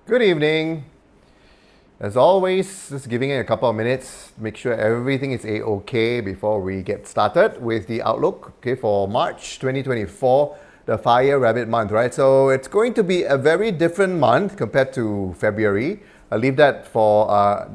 Good evening. As always, just giving it a couple of minutes, make sure everything is A-OK before we get started with the outlook, okay, for March 2024, the Fire Rabbit month, right? So it's going to be a very different month compared to February. I'll leave that for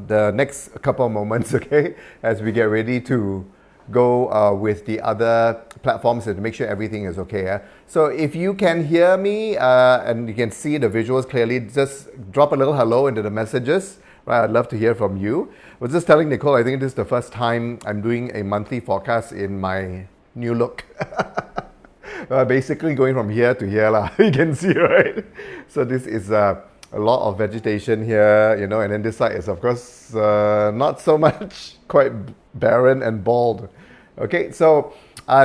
the next couple of moments, okay, as we get ready to go with the other platforms and make sure everything is okay. So if you can hear me and you can see the visuals clearly, just drop a little hello into the messages. Right, I'd love to hear from you. I was just telling Nicole, I think this is the first time I'm doing a monthly forecast in my new look. Basically going from here to here, you can see, right? So this is a lot of vegetation here, you know, and then this side is, of course, not so much, quite barren and bald. Okay, so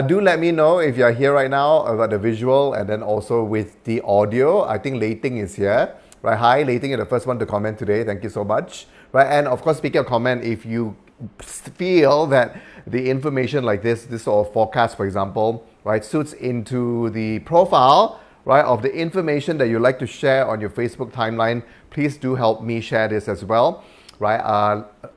do let me know if you're here right now about the visual and then also with the audio. I think Lei Ting is here. Right, hi, Lei Ting, you're the first one to comment today. Thank you so much. Right, and of course, speaking of comment, if you feel that the information like this sort of forecast, for example, right, suits into the profile, right, of the information that you like to share on your Facebook timeline, please do help me share this as well. Right,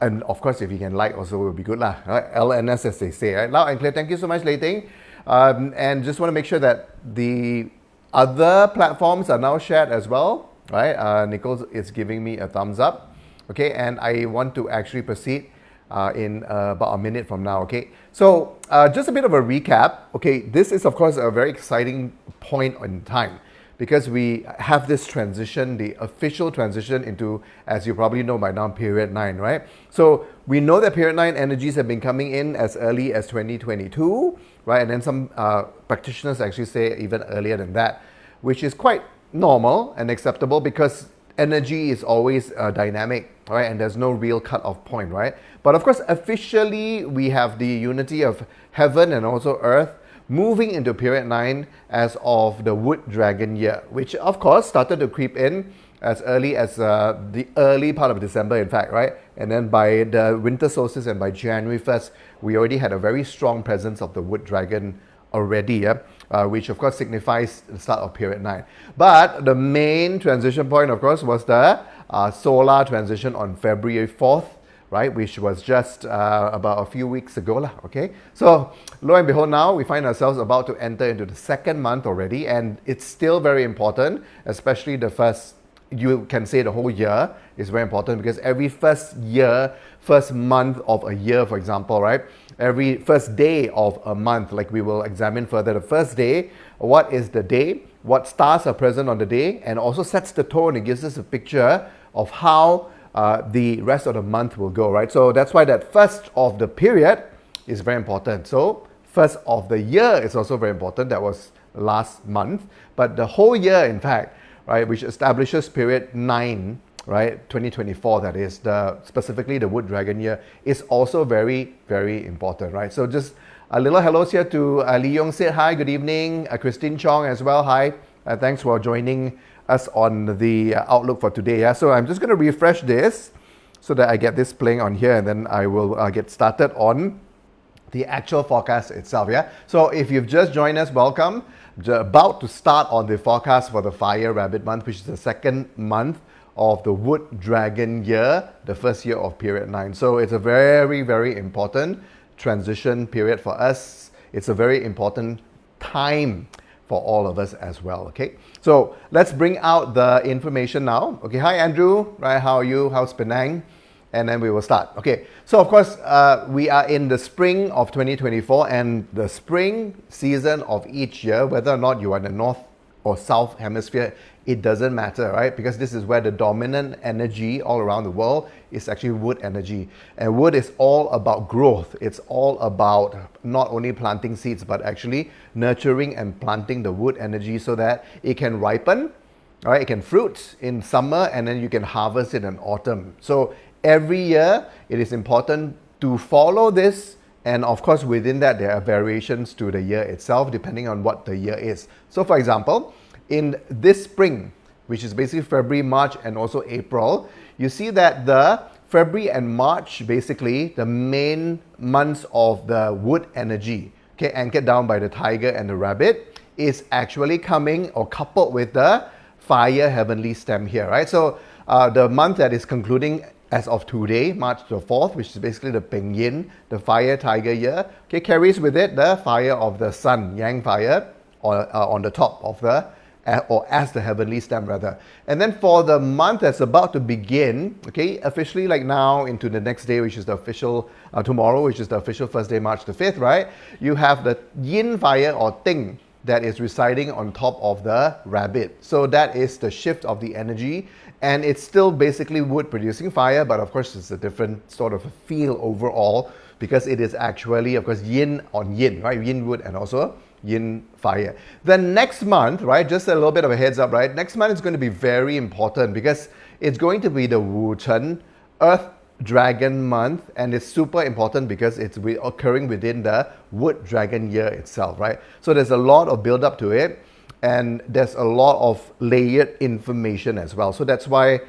and of course, if you can like also, it would be good lah. Right? LNS, as they say, right? Loud and clear. Thank you so much, Lei Ting. And just want to make sure that the other platforms are now shared as well. Right, Nicole is giving me a thumbs up. Okay, and I want to actually proceed in about a minute from now. Okay, so just a bit of a recap. Okay, this is of course a very exciting point in time, because we have this transition, the official transition into, as you probably know by now, period 9, right? So we know that period 9 energies have been coming in as early as 2022, right? And then some practitioners actually say even earlier than that, which is quite normal and acceptable because energy is always dynamic, right? And there's no real cut-off point, right? But of course, officially, we have the unity of heaven and also earth moving into period 9 as of the Wood Dragon year, which of course started to creep in as early as the early part of December, in fact, right? And then by the winter solstice and by January 1st, we already had a very strong presence of the Wood Dragon already, yeah? Which of course signifies the start of period 9. But the main transition point, of course, was the solar transition on February 4th, right, which was just about a few weeks ago, okay? So lo and behold, now we find ourselves about to enter into the second month already, and it's still very important, especially the first, you can say the whole year is very important, because every first month of a year, for example, right, every first day of a month, like we will examine further, the first day, what is the day, what stars are present on the day, and also sets the tone. It gives us a picture of how the rest of the month will go, right? So that's why that first of the period is very important. So first of the year is also very important. That was last month, but the whole year, in fact, right, which establishes period 9, right, 2024, that is, specifically the Wood Dragon year, is also very, very important, right? So just a little hellos here to Lee Yong said hi, good evening. Christine Chong as well, hi. Thanks for joining us on the outlook for today. Yeah, so I'm just going to refresh this so that I get this playing on here, and then I will get started on the actual forecast itself. Yeah. So if you've just joined us, welcome. About to start on the forecast for the Fire Rabbit month, which is the second month of the Wood Dragon year, the first year of period 9. So it's a very, very important transition period for us. It's a very important time for all of us as well, okay? So let's bring out the information now. Okay, hi Andrew, right, how are you? How's Penang? And then we will start. Okay, so of course, we are in the spring of 2024, and the spring season of each year, whether or not you are in the north or south hemisphere, it doesn't matter, right? Because this is where the dominant energy all around the world is actually wood energy. And wood is all about growth. It's all about not only planting seeds, but actually nurturing and planting the wood energy so that it can ripen, right? It can fruit in summer, and then you can harvest it in autumn. So every year, it is important to follow this, and of course within that there are variations to the year itself depending on what the year is. So for example, in this spring, which is basically February, March, and also April, you see that the February and March, basically the main months of the wood energy, okay, anchored down by the tiger and the rabbit, is actually coming or coupled with the fire heavenly stem here, right? So the month that is concluding as of today, March the 4th, which is basically the Ping Yin, the fire tiger year, okay, carries with it the fire of the sun, yang fire, on the top of the, or as the heavenly stem rather. And then for the month that's about to begin, okay, officially like now into the next day, which is the official, tomorrow, which is the official first day, March the 5th, right? You have the yin fire or ting that is residing on top of the rabbit. So that is the shift of the energy, and it's still basically wood producing fire, but of course it's a different sort of a feel overall, because it is actually, of course, yin on yin, right? Yin wood and also yin fire. Then next month, right, just a little bit of a heads up, right? Next month is going to be very important because it's going to be the Wu Chen Earth Dragon month, and it's super important because it's occurring within the Wood Dragon year itself, right? So there's a lot of build up to it, and there's a lot of layered information as well. So that's why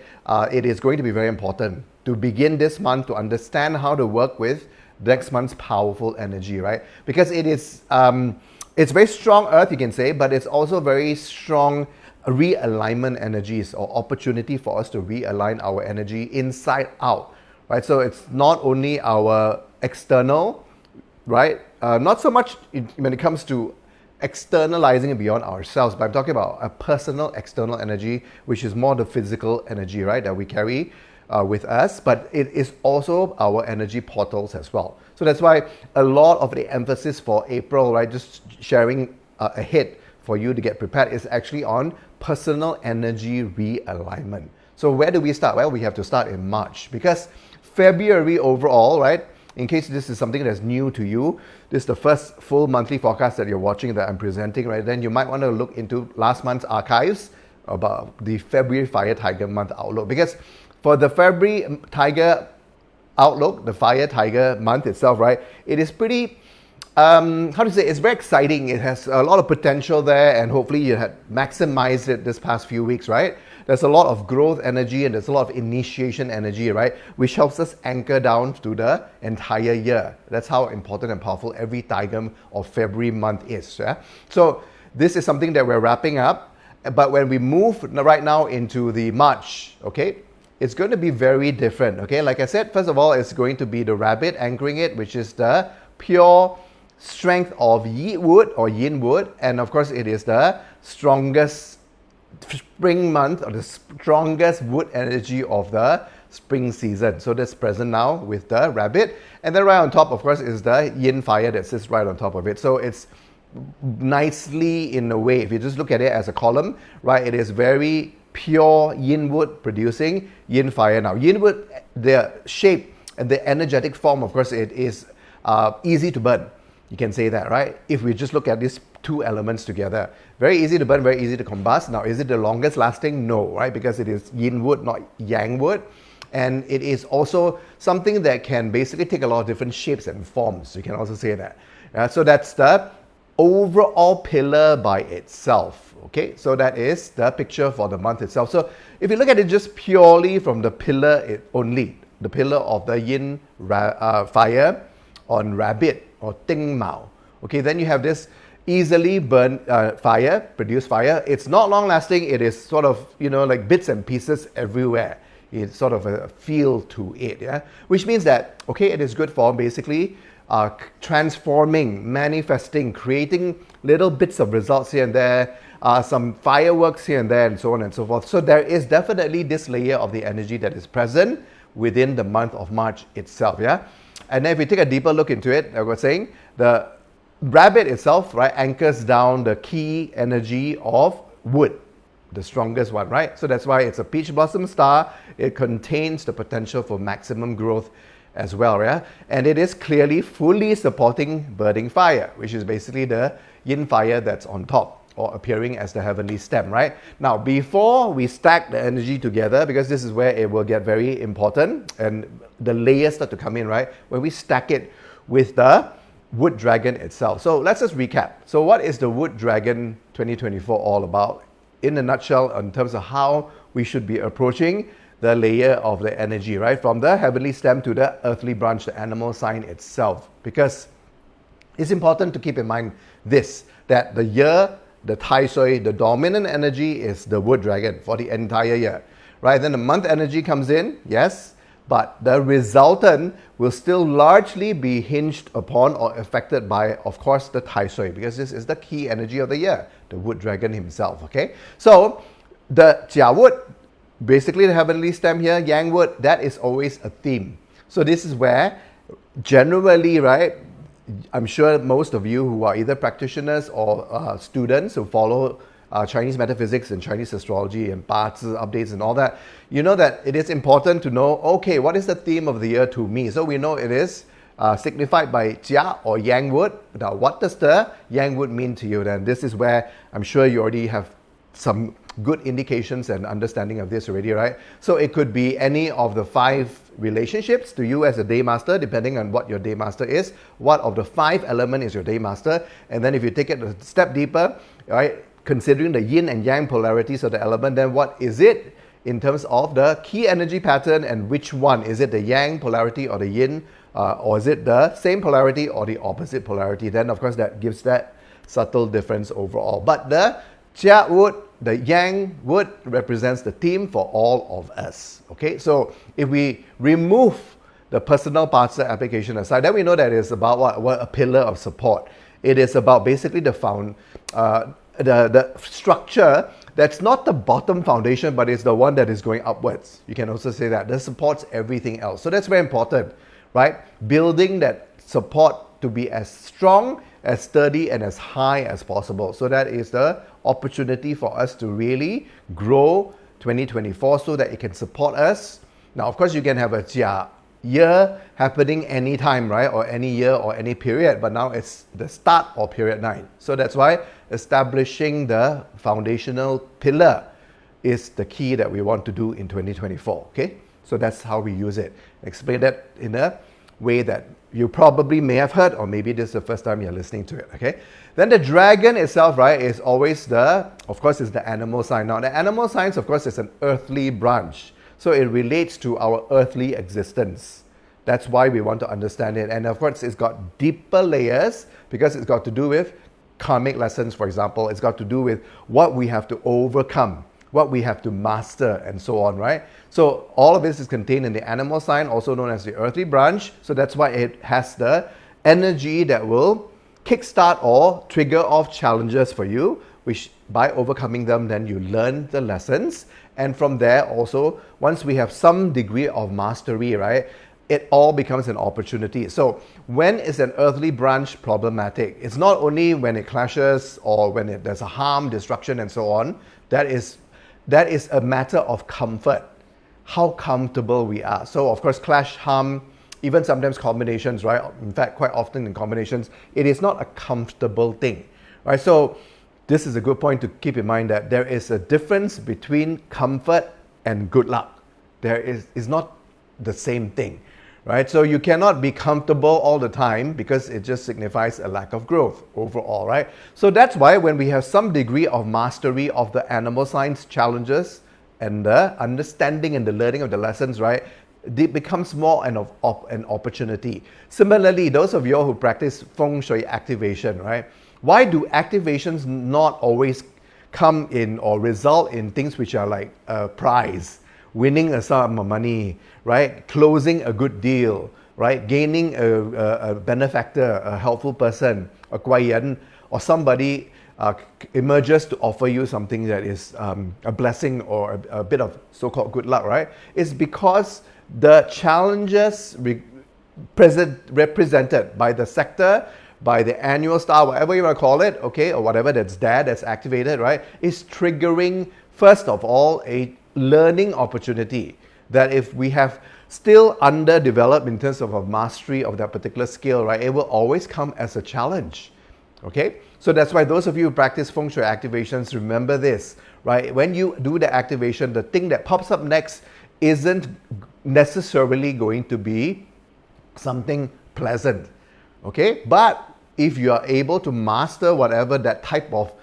it is going to be very important to begin this month to understand how to work with next month's powerful energy, right? Because it is it's very strong earth, you can say, but it's also very strong realignment energies, or opportunity for us to realign our energy inside out, right? So it's not only our external, right? Not so much when it comes to externalizing it beyond ourselves, but I'm talking about a personal external energy, which is more the physical energy, right, that we carry with us, but it is also our energy portals as well. So that's why a lot of the emphasis for April, right, just sharing ahead for you to get prepared, is actually on personal energy realignment. So where do we start? Well, we have to start in March, because February overall, right, in case this is something that's new to you, this is the first full monthly forecast that you're watching that I'm presenting, right? Then you might want to look into last month's archives about the February Fire Tiger month outlook, because for the February Tiger outlook, the Fire Tiger month itself, right, it is pretty, how to say, it's very exciting. It has a lot of potential there, and hopefully you had maximized it this past few weeks, right? There's a lot of growth energy, and there's a lot of initiation energy, right, which helps us anchor down to the entire year. That's how important and powerful every Tiger or February month is. Yeah? So this is something that we're wrapping up, but when we move right now into the March, okay, it's going to be very different, okay? Like I said, first of all, it's going to be the rabbit anchoring it, which is the pure strength of Yi wood or Yin wood, and of course it is the strongest spring month, or the strongest wood energy of the spring season. So that's present now with the rabbit, and then right on top, of course, is the yin fire that sits right on top of it. So it's nicely, in a way, if you just look at it as a column, right, it is very pure yin wood producing yin fire. Now yin wood, the shape and the energetic form, of course, it is easy to burn. You can say that, right? If we just look at these two elements together, very easy to burn, very easy to combust. Now, is it the longest lasting? No, right? Because it is yin wood, not yang wood. And it is also something that can basically take a lot of different shapes and forms. You can also say that. So that's the overall pillar by itself. Okay, so that is the picture for the month itself. So if you look at it just purely from the pillar only, the pillar of the yin fire on rabbit or ting mao, okay, then you have this easily burn fire, produce fire. It's not long lasting. It is sort of, like bits and pieces everywhere. It's sort of a feel to it, yeah, which means that, okay, it is good for basically transforming, manifesting, creating little bits of results here and there, some fireworks here and there, and so on and so forth. So there is definitely this layer of the energy that is present within the month of March itself, yeah. And then if we take a deeper look into it, like I was saying, the rabbit itself, right, anchors down the key energy of wood, the strongest one, right? So that's why it's a peach blossom star. It contains the potential for maximum growth as well, yeah? And it is clearly fully supporting burning fire, which is basically the yin fire that's on top, or appearing as the heavenly stem, right? Now, before we stack the energy together, because this is where it will get very important, and the layers start to come in, right? When we stack it with the Wood Dragon itself. So let's just recap. So what is the Wood Dragon 2024 all about? In a nutshell, in terms of how we should be approaching the layer of the energy, right? From the heavenly stem to the earthly branch, the animal sign itself. Because it's important to keep in mind this, that the year, the Tai Sui, the dominant energy is the Wood Dragon for the entire year, right? Then the month energy comes in, yes, but the resultant will still largely be hinged upon or affected by, of course, the Tai Sui, because this is the key energy of the year, the wood dragon himself, okay? So the Jia wood, basically the heavenly stem here, yang wood, that is always a theme. So this is where generally, right, I'm sure most of you who are either practitioners or students who follow Chinese metaphysics and Chinese astrology and Ba-zi updates and all that, you know that it is important to know, okay, what is the theme of the year to me? So we know it is signified by Jia or Yang wood. Now, what does the Yang wood mean to you then? This is where I'm sure you already have some good indications and understanding of this already, right? So it could be any of the 5 relationships to you as a day master, depending on what your day master is. What of the 5 element is your day master? And then if you take it a step deeper, right, considering the yin and yang polarities of the element, then what is it in terms of the key energy pattern, and which one? Is it the yang polarity or the yin, or is it the same polarity or the opposite polarity? Then of course that gives that subtle difference overall. But the Jia wood, the yang wood, represents the theme for all of us. Okay, so if we remove the personal parts of application aside, then we know that it's about what a pillar of support. It is about basically the structure that's not the bottom foundation, but it's the one that is going upwards. You can also say that supports everything else. So that's very important, right? Building that support to be as strong, as sturdy, and as high as possible. So that is the opportunity for us to really grow 2024 so that it can support us. Now, of course, you can have a Jia year happening anytime, right? Or any year or any period, but now it's the start of period 9. So that's why establishing the foundational pillar is the key that we want to do in 2024, okay? So that's how we use it. Explain that in a way that you probably may have heard, or maybe this is the first time you're listening to it, okay? Then the dragon itself, right, is always of course, is the animal sign. Now, the animal signs, of course, is an earthly branch. So it relates to our earthly existence. That's why we want to understand it. And of course, it's got deeper layers because it's got to do with karmic lessons, for example. It's got to do with what we have to overcome, what we have to master, and so on, right? So all of this is contained in the animal sign, also known as the earthly branch. So that's why it has the energy that will kickstart or trigger off challenges for you, which by overcoming them, then you learn the lessons. And from there also, once we have some degree of mastery, right, it all becomes an opportunity. So when is an earthly branch problematic? It's not only when it clashes or when there's a harm, destruction, and so on. That is a matter of comfort, how comfortable we are. So of course, clash, harm, even sometimes combinations, right? In fact, quite often in combinations, it is not a comfortable thing, right? So this is a good point to keep in mind, that there is a difference between comfort and good luck. It's not the same thing, right? So you cannot be comfortable all the time because it just signifies a lack of growth overall, right? So that's why when we have some degree of mastery of the animal science challenges and the understanding and the learning of the lessons, right, it becomes more an opportunity. Similarly, those of you who practice feng shui activation, right? Why do activations not always come in or result in things which are like a prize, winning a sum of money, right? Closing a good deal, right? Gaining a benefactor, a helpful person, a guayan, or somebody emerges to offer you something that is a blessing or a bit of so-called good luck, right? It's because the challenges represented by the sector, by the annual star, whatever you want to call it, okay, or whatever that's activated, right, is triggering, first of all, a learning opportunity that if we have still underdeveloped in terms of a mastery of that particular skill, right, it will always come as a challenge, okay? So that's why those of you who practice feng shui activations, remember this, right? When you do the activation, the thing that pops up next isn't necessarily going to be something pleasant, okay? But if you are able to master whatever that type of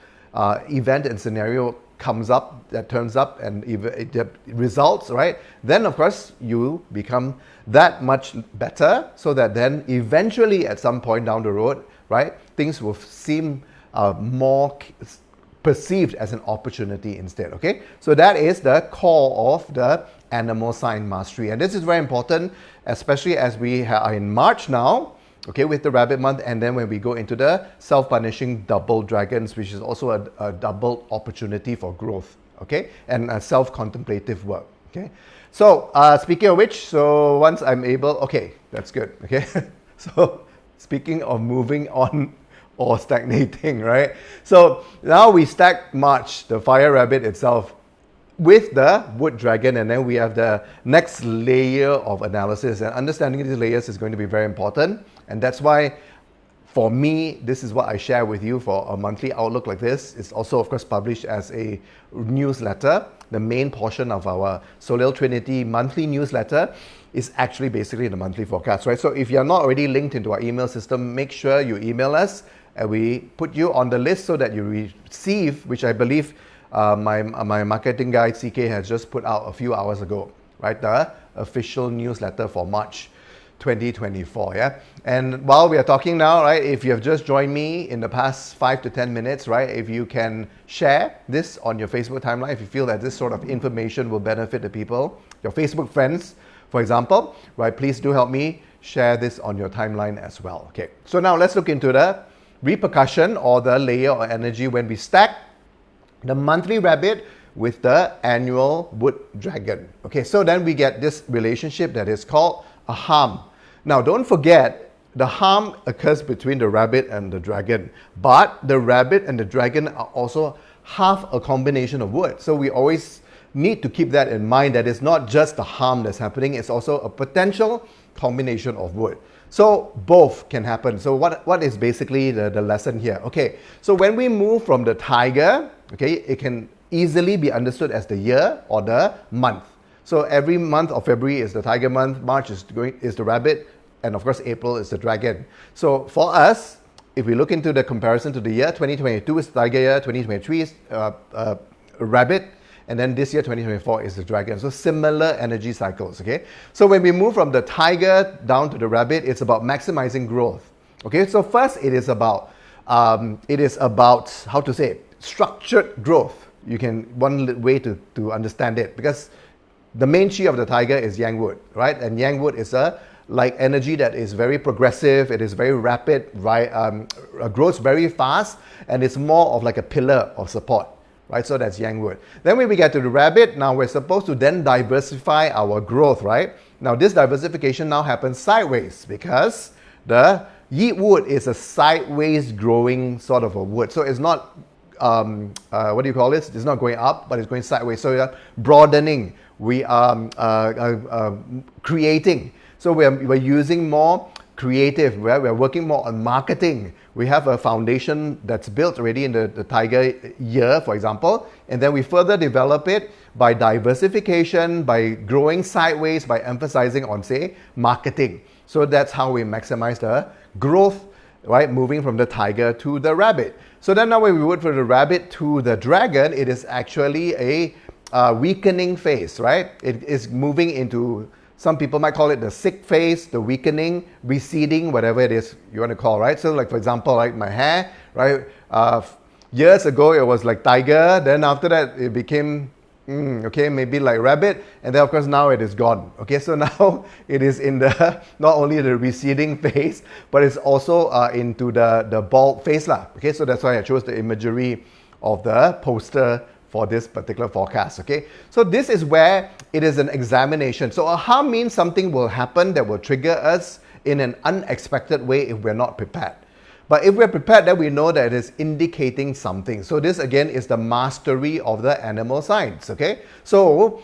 event and scenario comes up, that turns up and it results, right? Then of course you become that much better, so that then eventually at some point down the road, right, things will seem more perceived as an opportunity instead, okay? So that is the core of the animal sign mastery. And this is very important, especially as we are in March now, okay, with the rabbit month, and then when we go into the self-punishing double dragons, which is also a double opportunity for growth, okay, and a self-contemplative work, okay. So speaking of which, so once I'm able, okay, that's good, okay. So speaking of moving on or stagnating, right? So now we stack March, the fire rabbit itself, with the wood dragon, and then we have the next layer of analysis, and understanding these layers is going to be very important. And that's why, for me, this is what I share with you for a monthly outlook like this. It's also, of course, published as a newsletter. The main portion of our Soleil Trinity monthly newsletter is actually basically the monthly forecast, right? So if you're not already linked into our email system, make sure you email us, and we put you on the list so that you receive, which I believe my marketing guy CK has just put out a few hours ago, right? The official newsletter for March 2024, yeah? And while we are talking now, right, if you have just joined me in the past 5 to 10 minutes, right, if you can share this on your Facebook timeline, if you feel that this sort of information will benefit the people, your Facebook friends, for example, right, please do help me share this on your timeline as well, okay? So now let's look into the repercussion or the layer or energy when we stack the monthly rabbit with the annual wood dragon. Okay, so then we get this relationship that is called a harm. Now don't forget, the harm occurs between the rabbit and the dragon, but the rabbit and the dragon are also half a combination of wood. So we always need to keep that in mind, that it's not just the harm that's happening, it's also a potential combination of wood. So both can happen. So what is basically the lesson here? Okay, so when we move from the tiger, okay, it can easily be understood as the year or the month. So every month of February is the tiger month, March is the rabbit, and of course April is the dragon. So for us, if we look into the comparison to the year, 2022 is the tiger year, 2023 is rabbit, and then this year 2024 is the dragon. So similar energy cycles, okay? So when we move from the tiger down to the rabbit, it's about maximizing growth. Okay, so first it is about how to say, structured growth. You can, one way to understand it, because the main chi of the tiger is yang wood, right? And yang wood is a like energy that is very progressive, it is very rapid, right? Grows very fast, and it's more of like a pillar of support. Right, so that's yang wood. Then when we get to the rabbit, now we're supposed to then diversify our growth, right? Now this diversification now happens sideways, because the yi wood is a sideways growing sort of a wood. So it's not, what do you call this? It's not going up, but it's going sideways. So we are broadening, we are creating. So we're using more creative, right? We're working more on marketing. We have a foundation that's built already in the tiger year, for example, and then we further develop it by diversification, by growing sideways, by emphasizing on, say, marketing. So that's how we maximize the growth, right? Moving from the tiger to the rabbit. So then now when we move from the rabbit to the dragon, it is actually a weakening phase, right? It is moving into, some people might call it the sick phase, the weakening, receding, whatever it is you want to call, right? So like, for example, like my hair, right? Years ago, it was like tiger. Then after that, it became, okay, maybe like rabbit. And then of course, now it is gone. Okay, so now it is in the, not only the receding phase, but it's also into the bald phase lah. Okay, so that's why I chose the imagery of the poster for this particular forecast, okay? So this is where it is an examination. So a harm means something will happen that will trigger us in an unexpected way if we're not prepared. But if we're prepared, then we know that it is indicating something. So this again is the mastery of the animal signs, okay? So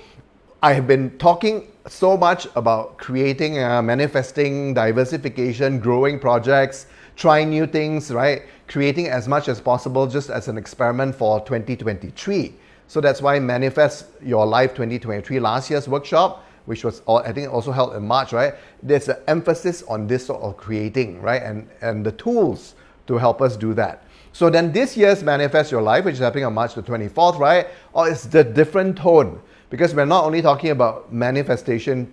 I have been talking so much about creating, manifesting, diversification, growing projects, trying new things, right? Creating as much as possible just as an experiment for 2023. So that's why Manifest Your Life 2023, last year's workshop, which was, I think, also held in March, right? There's an emphasis on this sort of creating, right? And the tools to help us do that. So then this year's Manifest Your Life, which is happening on March the 24th, right? Oh, it's the different tone, because we're not only talking about manifestation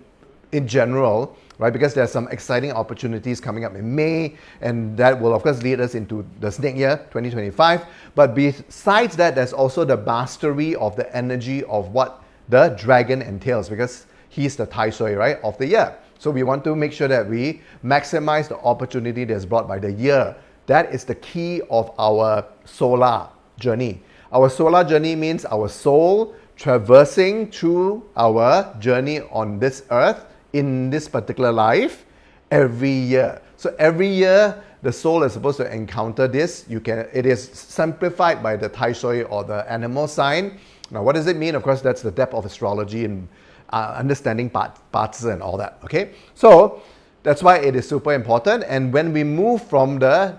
in general, right? Because there's some exciting opportunities coming up in May, and that will of course lead us into the snake year 2025. But besides that, there's also the mastery of the energy of what the dragon entails, because he's the tai sui, right, of the year. So we want to make sure that we maximize the opportunity that's brought by the year. That is the key of our solar journey. Our solar journey means our soul traversing through our journey on this earth in this particular life every year. So every year the soul is supposed to encounter this. It is simplified by the tai sui or the animal sign. Now what does it mean? Of course, that's the depth of astrology and understanding parts and all that. Okay, so that's why it is super important. And when we move from the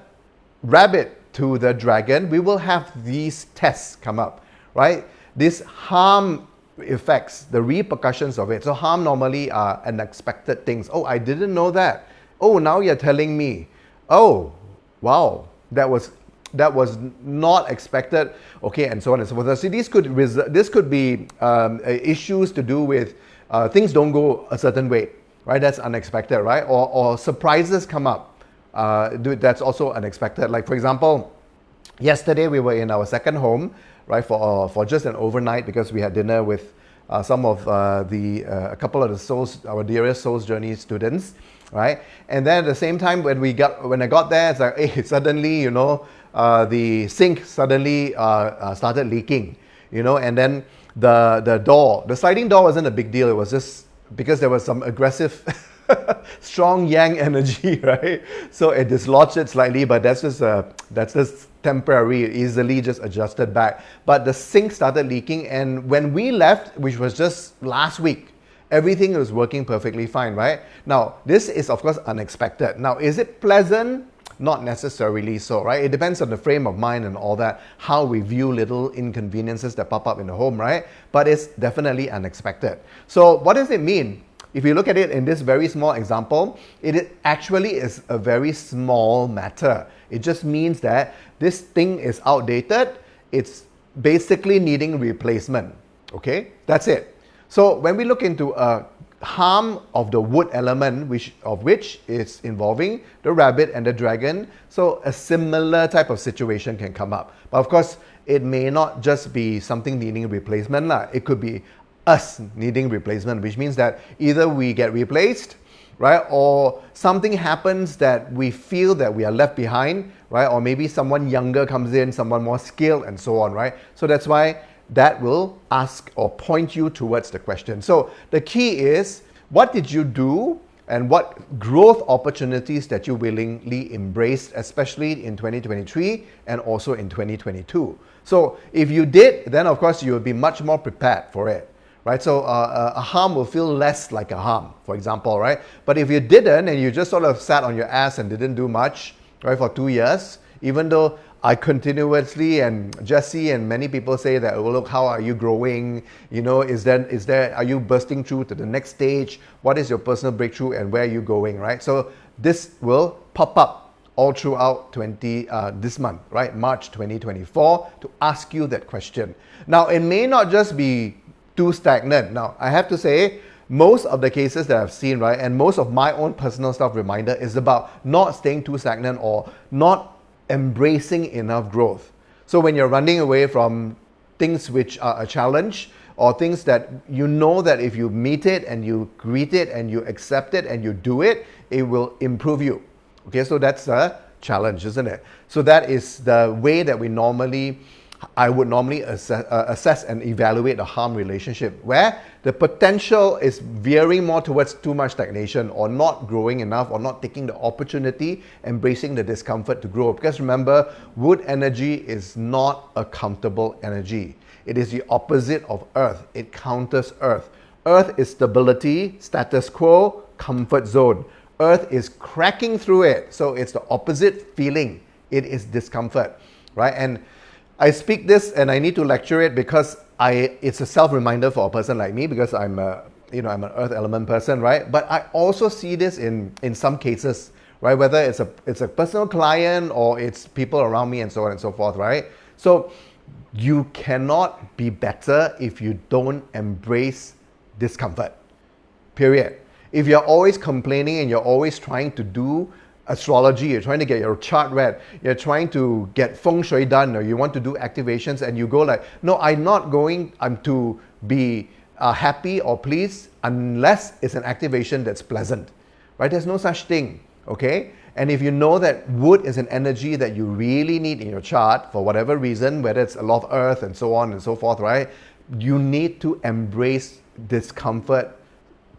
rabbit to the dragon, we will have these tests come up, right? These harm effects, the repercussions of it. So harm normally are unexpected things. Oh, I didn't know that. Oh, now you're telling me. Oh, wow, that was not expected. Okay, and so on and so forth. So this could be issues to do with things don't go a certain way, right? That's unexpected, right? Or surprises come up. That's also unexpected. Like for example, yesterday we were in our second home, right, for just an overnight, because we had dinner with some of a couple of the souls, our dearest Souls Journey students, right? And then at the same time when I got there, it's like, hey, suddenly, the sink suddenly started leaking, and then the sliding door wasn't a big deal. It was just because there was some aggressive strong yang energy, right? So it dislodged it slightly, but that's just temporary, easily just adjusted back. But the sink started leaking, and when we left, which was just last week, everything was working perfectly fine, right? Now, this is of course unexpected. Now, is it pleasant? Not necessarily so, right? It depends on the frame of mind and all that, how we view little inconveniences that pop up in the home, right? But it's definitely unexpected. So what does it mean? If you look at it in this very small example, it actually is a very small matter. It just means that this thing is outdated. It's basically needing replacement. Okay, that's it. So when we look into a harm of the wood element, which is involving the rabbit and the dragon, so a similar type of situation can come up. But of course, it may not just be something needing replacement. It could be us needing replacement, which means that either we get replaced, right, or something happens that we feel that we are left behind, right, or maybe someone younger comes in, someone more skilled, and so on, right? So that's why that will ask or point you towards the question. So the key is, what did you do and what growth opportunities that you willingly embraced, especially in 2023 and also in 2022. So if you did, then of course you will be much more prepared for it. Right, so a harm will feel less like a harm, for example, right? But if you didn't and you just sort of sat on your ass and didn't do much, right, for 2 years, even though I continuously, and Jessie and many people say that, oh, look, how are you growing? Are you bursting through to the next stage? What is your personal breakthrough and where are you going, right? So this will pop up all throughout this month, right, March 2024, to ask you that question. Now, it may not just be too stagnant. Now, I have to say, most of the cases that I've seen, right, and most of my own personal self-reminder is about not staying too stagnant or not embracing enough growth. So when you're running away from things which are a challenge, or things that you know that if you meet it and you greet it and you accept it and you do it, it will improve you. Okay, so that's a challenge, isn't it? So that is the way that I would normally assess and evaluate a harm relationship, where the potential is veering more towards too much stagnation, or not growing enough, or not taking the opportunity, embracing the discomfort to grow. Because remember, wood energy is not a comfortable energy. It is the opposite of earth. It counters earth. Earth is stability, status quo, comfort zone. Earth is cracking through it. So it's the opposite feeling. It is discomfort, right? And I speak this and I need to lecture it because it's a self-reminder for a person like me, because I'm an earth element person, right? But I also see this in some cases, right? Whether it's a personal client or it's people around me and so on and so forth, right? So you cannot be better if you don't embrace discomfort, period. If you're always complaining and you're always trying to do astrology, you're trying to get your chart read, you're trying to get feng shui done, or you want to do activations, and you go like, no, I'm not going to be happy or pleased unless it's an activation that's pleasant, right? There's no such thing, okay? And if you know that wood is an energy that you really need in your chart for whatever reason, whether it's a lot of earth and so on and so forth, right? You need to embrace discomfort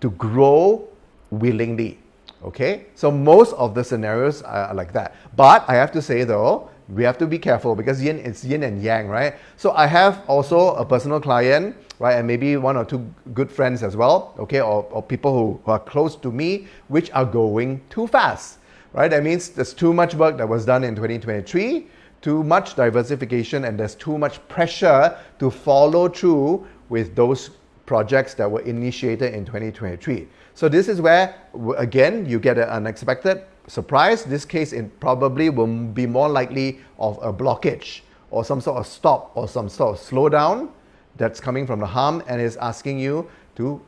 to grow willingly. Okay, so most of the scenarios are like that. But I have to say though, we have to be careful because it's yin and yang, right? So I have also a personal client, right, and maybe one or two good friends as well, okay, or people who are close to me, which are going too fast, right? That means there's too much work that was done in 2023, too much diversification, and there's too much pressure to follow through with those projects that were initiated in 2023. So this is where, again, you get an unexpected surprise. This case, it probably will be more likely of a blockage or some sort of stop or some sort of slowdown that's coming from the harm and is asking you to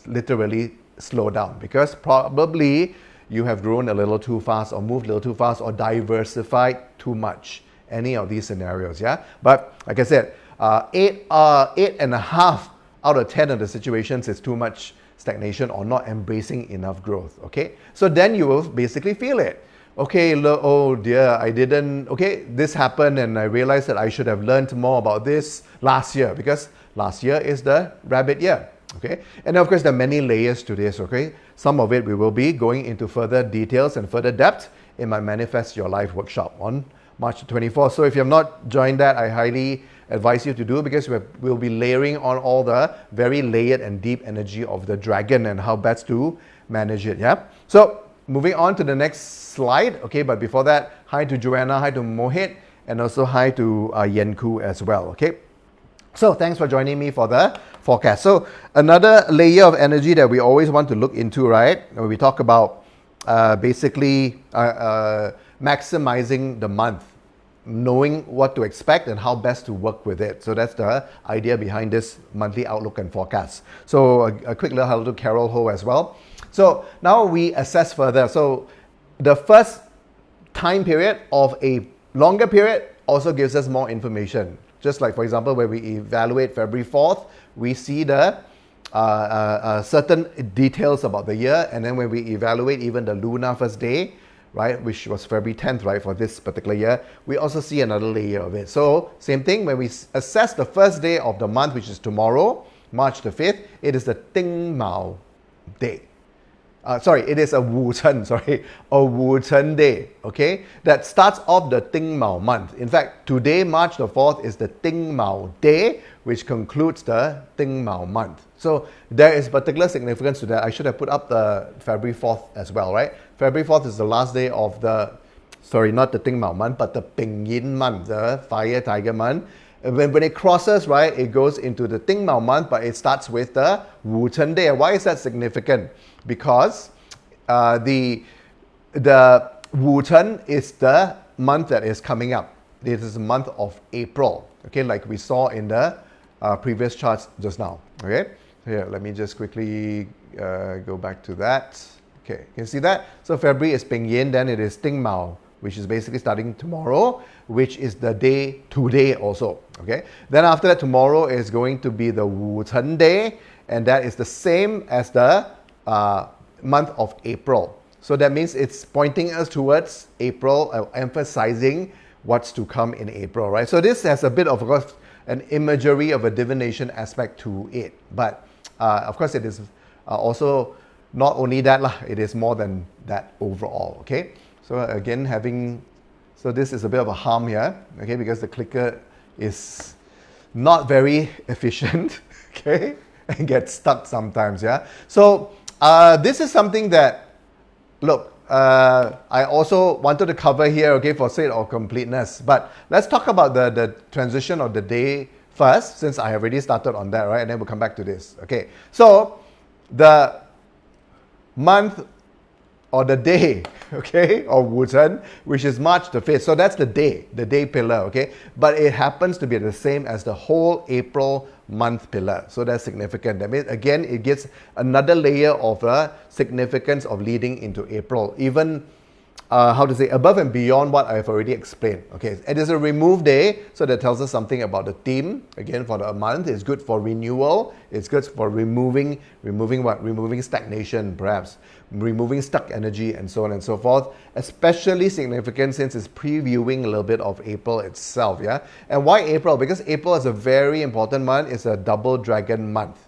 literally slow down because probably you have grown a little too fast or moved a little too fast or diversified too much. Any of these scenarios, yeah? But like I said, 8.5 out of 10 of the situations is too much stagnation or not embracing enough growth, okay? So then you will basically feel it. Okay, oh dear, I didn't, okay, this happened and I realized that I should have learned more about this last year because last year is the rabbit year, okay? And of course, there are many layers to this, okay? Some of it we will be going into further details and further depth in my Manifest Your Life workshop on March 24th. So if you have not joined that, I highly advise you to do because we'll be layering on all the very layered and deep energy of the dragon and how best to manage it, yeah? So moving on to the next slide, okay, but before that, hi to Joanna, hi to Mohit, and also hi to Yenku as well, okay? So thanks for joining me for the forecast. So another layer of energy that we always want to look into, right? When we talk about basically maximizing the month, knowing what to expect and how best to work with it. So that's the idea behind this monthly outlook and forecast. So a quick little hello to Carol Ho as well. So now we assess further. So the first time period of a longer period also gives us more information. Just like, for example, when we evaluate February 4th, we see the certain details about the year. And then when we evaluate even the lunar first day, right, which was February 10th, right, for this particular year, we also see another layer of it. So same thing, when we assess the first day of the month, which is tomorrow, March the 5th, it is the Ting Mao day. It is a Wu Chen, a Wu Chen day, okay? That starts off the Ting Mao month. In fact, today, March the 4th, is the Ting Mao day, which concludes the Ting Mao month. So there is particular significance to that. I should have put up the February 4th as well, right? February 4th is the last day of the, not the Ting Mao month, but the Ping Yin month, the Fire Tiger month. When it crosses, right, it goes into the Ting Mao month, but it starts with the Wu Chen day. Why is that significant? Because the Wu Chen is the month that is coming up. It is the month of April, okay, like we saw in the previous charts just now, okay? Here, let me just quickly go back to that. Okay, you can see that? So February is Ping Yin, then it is Ting Mao, which is basically starting tomorrow, which is the day today also, okay? Then after that, tomorrow is going to be the Wu Chen day, and that is the same as the month of April. So that means it's pointing us towards April, emphasizing what's to come in April, right? So this has a bit of course, an imagery of a divination aspect to it. But of course, it is also not only that, it is more than that overall, okay? So again, so this is a bit of a harm here, okay? Because the clicker is not very efficient, okay? And gets stuck sometimes, yeah? So this is something that, look, I also wanted to cover here, okay, for sake of completeness. But let's talk about the transition of the day first, since I have already started on that, right? And then we'll come back to this, okay? So the month or the day, okay, of Wu-Zhen, which is March the 5th. So that's the day pillar, okay? But it happens to be the same as the whole April month pillar. So that's significant. That means, again, it gives another layer of significance of leading into April. Even above and beyond what I've already explained. Okay, it is a remove day, so that tells us something about the theme. Again, for the month, it's good for renewal. It's good for removing what? Removing stagnation, perhaps. Removing stuck energy, and so on and so forth. Especially significant since it's previewing a little bit of April itself, yeah? And why April? Because April is a very important month. It's a double dragon month,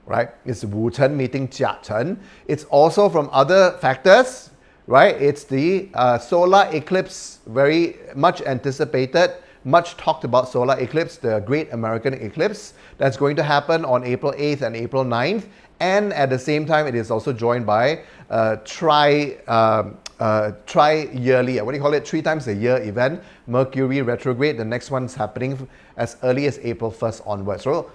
right? It's Wu-Chen meeting Jia-Chen. It's also from other factors, right? It's the solar eclipse, very much anticipated, much talked about solar eclipse, the Great American Eclipse, that's going to happen on April 8th and April 9th. And at the same time, it is also joined by tri-yearly, what do you call it? 3 times a year event, Mercury retrograde. The next one's happening as early as April 1st onwards. So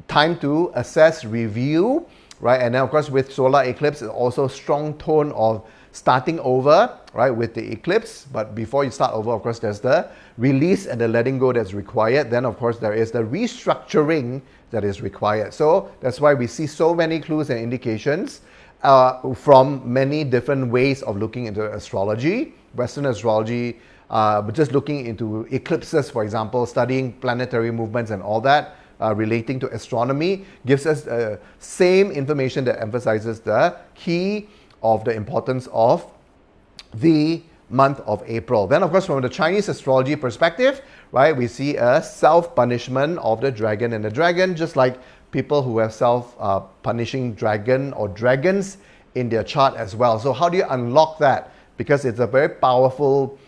time to assess, review, right? And then of course with solar eclipse, it's also strong tone of starting over, right, with the eclipse. But before you start over, of course, there's the release and the letting go that's required. Then, of course, there is the restructuring that is required. So that's why we see so many clues and indications from many different ways of looking into astrology. Western astrology, just looking into eclipses, for example, studying planetary movements and all that, relating to astronomy, gives us the same information that emphasizes the key of the importance of the month of April. Then, of course, from the Chinese astrology perspective, right, we see a self-punishment of the dragon. And the dragon, just like people who have self-punishing dragon or dragons in their chart as well. So how do you unlock that? Because it's a very powerful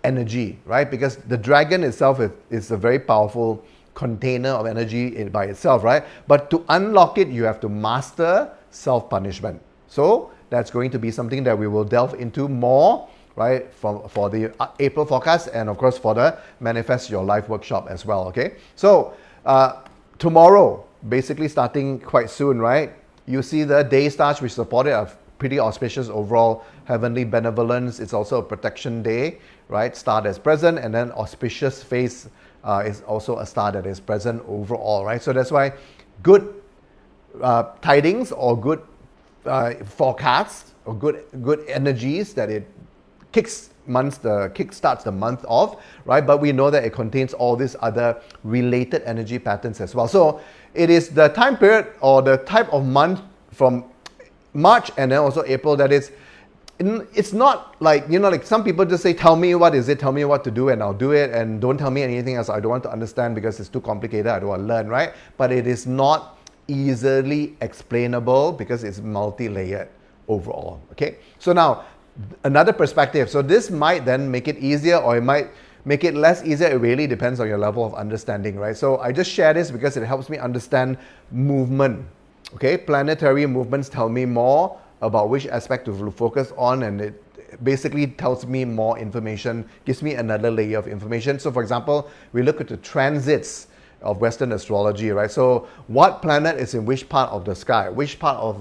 energy, right? Because the dragon itself is a very powerful container of energy by itself, right? But to unlock it, you have to master self-punishment. So that's going to be something that we will delve into more, right, for the April forecast, and of course for the Manifest Your Life workshop as well, okay? So tomorrow, basically starting quite soon, right, you see the day stars which supported a pretty auspicious overall heavenly benevolence. It's also a protection day, right? Star that's present, and then auspicious phase is also a star that is present overall, right? So that's why good tidings or good forecasts or good energies that it kickstarts the month off, right? But we know that it contains all these other related energy patterns as well. So it is the time period or the type of month from March and then also April that is, it's not like, you know, like some people just say, tell me what is it, tell me what to do and I'll do it, and don't tell me anything else. I don't want to understand because it's too complicated. I don't want to learn, right? But it is not easily explainable because it's multi-layered overall, okay? So now, another perspective. So this might then make it easier or it might make it less easier. It really depends on your level of understanding, right? So I just share this because it helps me understand movement, okay? Planetary movements tell me more about which aspect to focus on, and it basically tells me more information, gives me another layer of information. So for example, we look at the transits of Western astrology, right? So what planet is in which part of the sky, which part of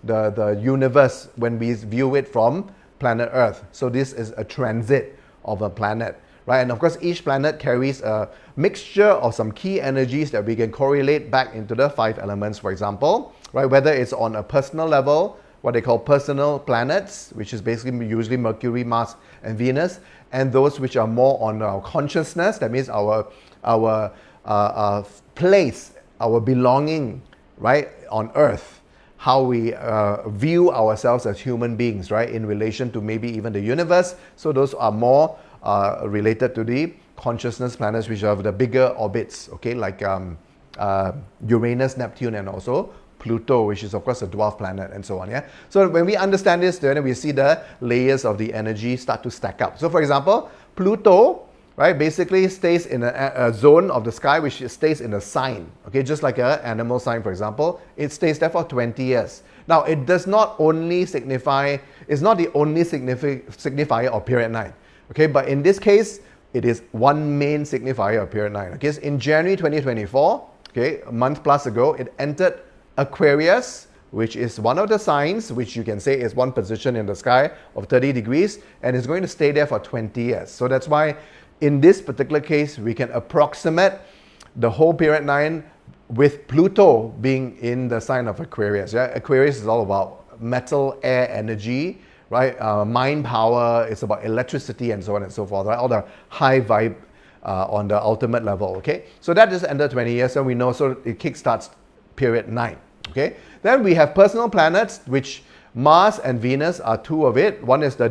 the universe when we view it from planet Earth. So this is a transit of a planet, right? And of course, each planet carries a mixture of some key energies that we can correlate back into the 5 elements, for example, right? Whether it's on a personal level, what they call personal planets, which is basically usually Mercury, Mars, and Venus, and those which are more on our consciousness, that means our place, our belonging, right, on Earth, how we view ourselves as human beings, right, in relation to maybe even the universe. So those are more related to the consciousness planets, which are the bigger orbits, okay, like Uranus, Neptune, and also Pluto, which is of course a dwarf planet, and so on, yeah? So when we understand this, then we see the layers of the energy start to stack up. So for example, Pluto, right, basically stays in a zone of the sky which stays in a sign, okay, just like an animal sign, for example. It stays there for 20 years. Now, it does not only signify, it's not the only signifier of period 9, okay, but in this case, it is one main signifier of period 9, okay? So in January 2024, okay, a month plus ago, it entered Aquarius, which is one of the signs, which you can say is one position in the sky of 30 degrees, and it's going to stay there for 20 years. So that's why in this particular case, we can approximate the whole period 9 with Pluto being in the sign of Aquarius. Yeah? Aquarius is all about metal, air, energy, right? Mind power, it's about electricity and so on and so forth, right? All the high vibe on the ultimate level, okay? So that just ended 20 years, and we know, so it kickstarts period 9, okay? Then we have personal planets, which Mars and Venus are two of it. One is the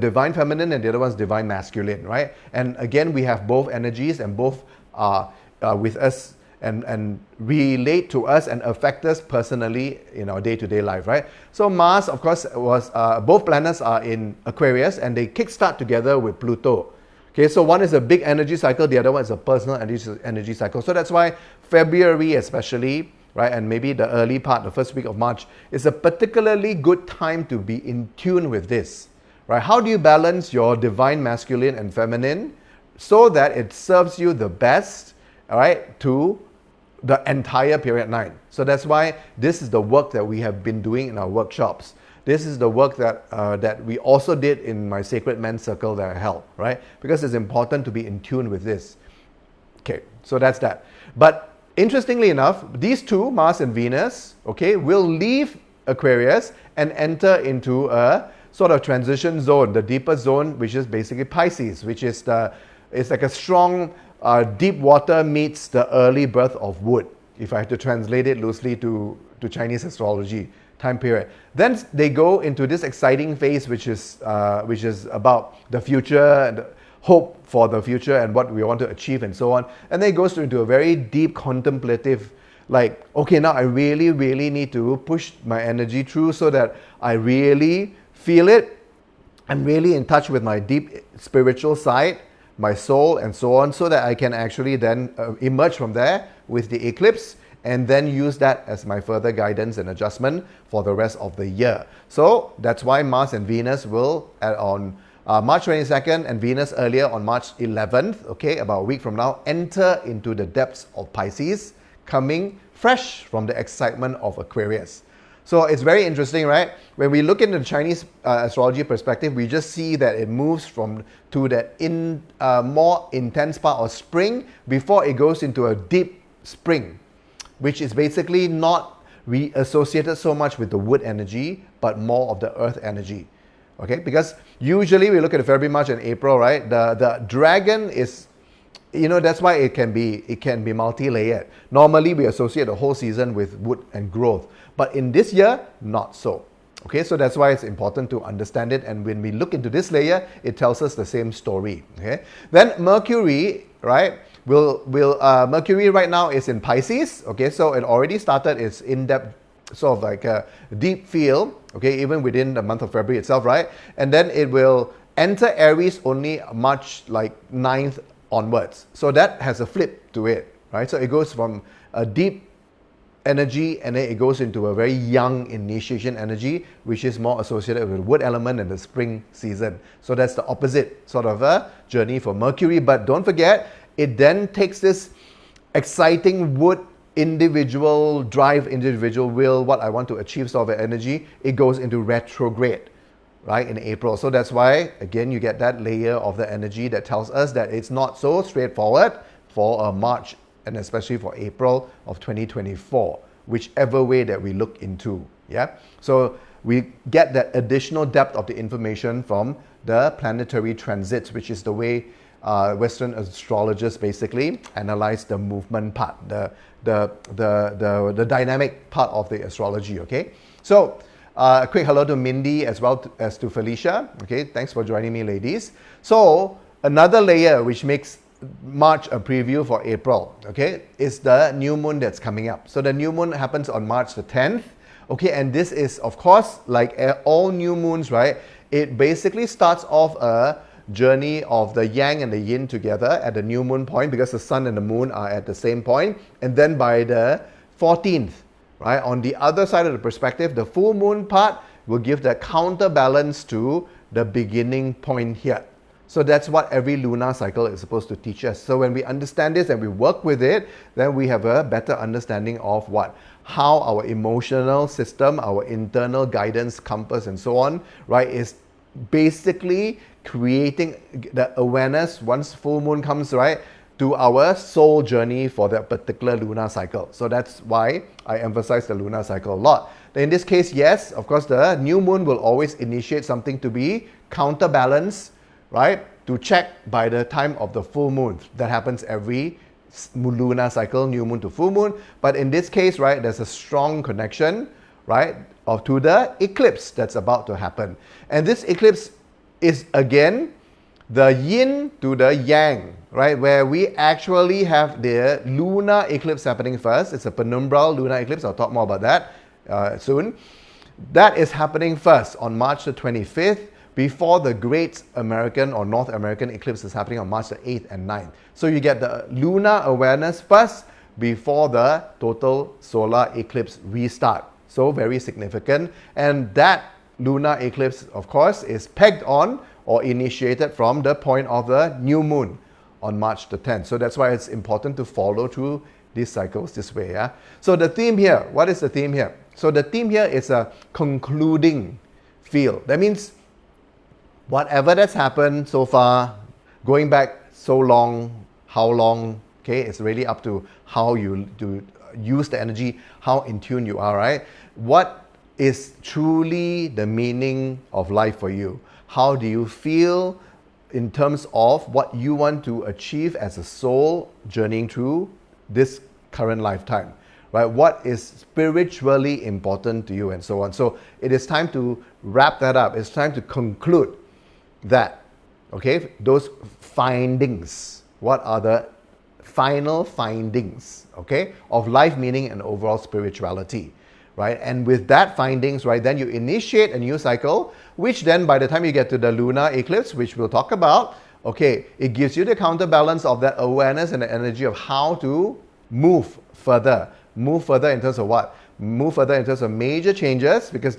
divine feminine, and the other one is divine masculine, right? And again, we have both energies, and both are with us and relate to us and affect us personally in our day-to-day life, right? So Mars, of course, was both planets are in Aquarius, and they kickstart together with Pluto. Okay, so one is a big energy cycle, the other one is a personal energy cycle. So that's why February especially, right, and maybe the early part, the first week of March, is a particularly good time to be in tune with this, right? How do you balance your divine masculine and feminine so that it serves you the best, all right, to the entire period 9? So that's why this is the work that we have been doing in our workshops. This is the work that we also did in my Sacred Men Circle that I held, right? Because it's important to be in tune with this. Okay, so that's that. But interestingly enough, these two, Mars and Venus, okay, will leave Aquarius and enter into a sort of transition zone, the deeper zone, which is basically Pisces, which is it's like a strong deep water meets the early birth of wood, if I had to translate it loosely to Chinese astrology time period. Then they go into this exciting phase, which is about the future and hope for the future and what we want to achieve and so on. And then it goes into a very deep contemplative, like, okay, now I really, really need to push my energy through so that I really feel it. I'm really in touch with my deep spiritual side, my soul and so on, so that I can actually then emerge from there with the eclipse and then use that as my further guidance and adjustment for the rest of the year. So that's why Mars and Venus will, on March 22nd and Venus earlier on March 11th, okay, about a week from now, enter into the depths of Pisces, coming fresh from the excitement of Aquarius. So it's very interesting, right? When we look into the Chinese astrology perspective, we just see that it moves to that more intense part of spring before it goes into a deep spring, which is basically not associated so much with the wood energy, but more of the earth energy. Okay, because usually we look at February, March, and April, right? The dragon is, you know, that's why it can be multi-layered. Normally we associate the whole season with wood and growth, but in this year, not so. Okay, so that's why it's important to understand it, and when we look into this layer, it tells us the same story. Okay, then Mercury, right? Mercury right now is in Pisces. Okay, so it already started its in-depth sort of like a deep feel, okay, even within the month of February itself, right? And then it will enter Aries only March like 9th onwards. So that has a flip to it, right? So it goes from a deep energy and then it goes into a very young initiation energy, which is more associated with the wood element and the spring season. So that's the opposite sort of a journey for Mercury. But don't forget, it then takes this exciting wood individual drive, individual will, what I want to achieve sort of energy, it goes into retrograde, right, in April. So that's why, again, you get that layer of the energy that tells us that it's not so straightforward for March and especially for April of 2024, whichever way that we look into, yeah? So we get that additional depth of the information from the planetary transits, which is the way Western astrologers basically analyze the movement part, the dynamic part of the astrology, okay? So a quick hello to Mindy as well as to Felicia, okay? Thanks for joining me, ladies. So another layer which makes March a preview for April, okay, is the new moon that's coming up. So the new moon happens on March the 10th, okay, and this is, of course, like all new moons, right? It basically starts off a journey of the yang and the yin together at the new moon point, because the sun and the moon are at the same point, and then by the 14th, right, on the other side of the perspective, the full moon part will give the counterbalance to the beginning point here. So that's what every lunar cycle is supposed to teach us. So when we understand this and we work with it, then we have a better understanding of what? How our emotional system, our internal guidance compass and so on, right, is basically creating the awareness once full moon comes, right, to our soul journey for that particular lunar cycle. So that's why I emphasize the lunar cycle a lot. In this case, yes, of course, the new moon will always initiate something to be counterbalance, right, to check by the time of the full moon. That happens every lunar cycle, new moon to full moon. But in this case, right, there's a strong connection, right, to the eclipse that's about to happen. And this eclipse is again the yin to the yang, right, where we actually have the lunar eclipse happening first. It's a penumbral lunar eclipse. I'll talk more about that soon. That is happening first on March the 25th, before the Great American or North American eclipse is happening on March the 8th and 9th. So you get the lunar awareness first before the total solar eclipse restart. So very significant. And that lunar eclipse, of course, is pegged on or initiated from the point of the new moon on March the 10th. So that's why it's important to follow through these cycles this way. Yeah. So the theme here, what is the theme here? So the theme here is a concluding feel. That means whatever that's happened so far, going back so long, how long, okay, it's really up to how you do use the energy, how in tune you are, right? What is truly the meaning of life for you? How do you feel in terms of what you want to achieve as a soul journeying through this current lifetime, right? What is spiritually important to you and so on. So it is time to wrap that up. It's time to conclude that, okay, those findings. What are the final findings, okay, of life meaning and overall spirituality, right? And with that findings, right, then you initiate a new cycle, which then by the time you get to the lunar eclipse, which we'll talk about, okay, it gives you the counterbalance of that awareness and the energy of how to move further. Move further in terms of what? Move further in terms of major changes, because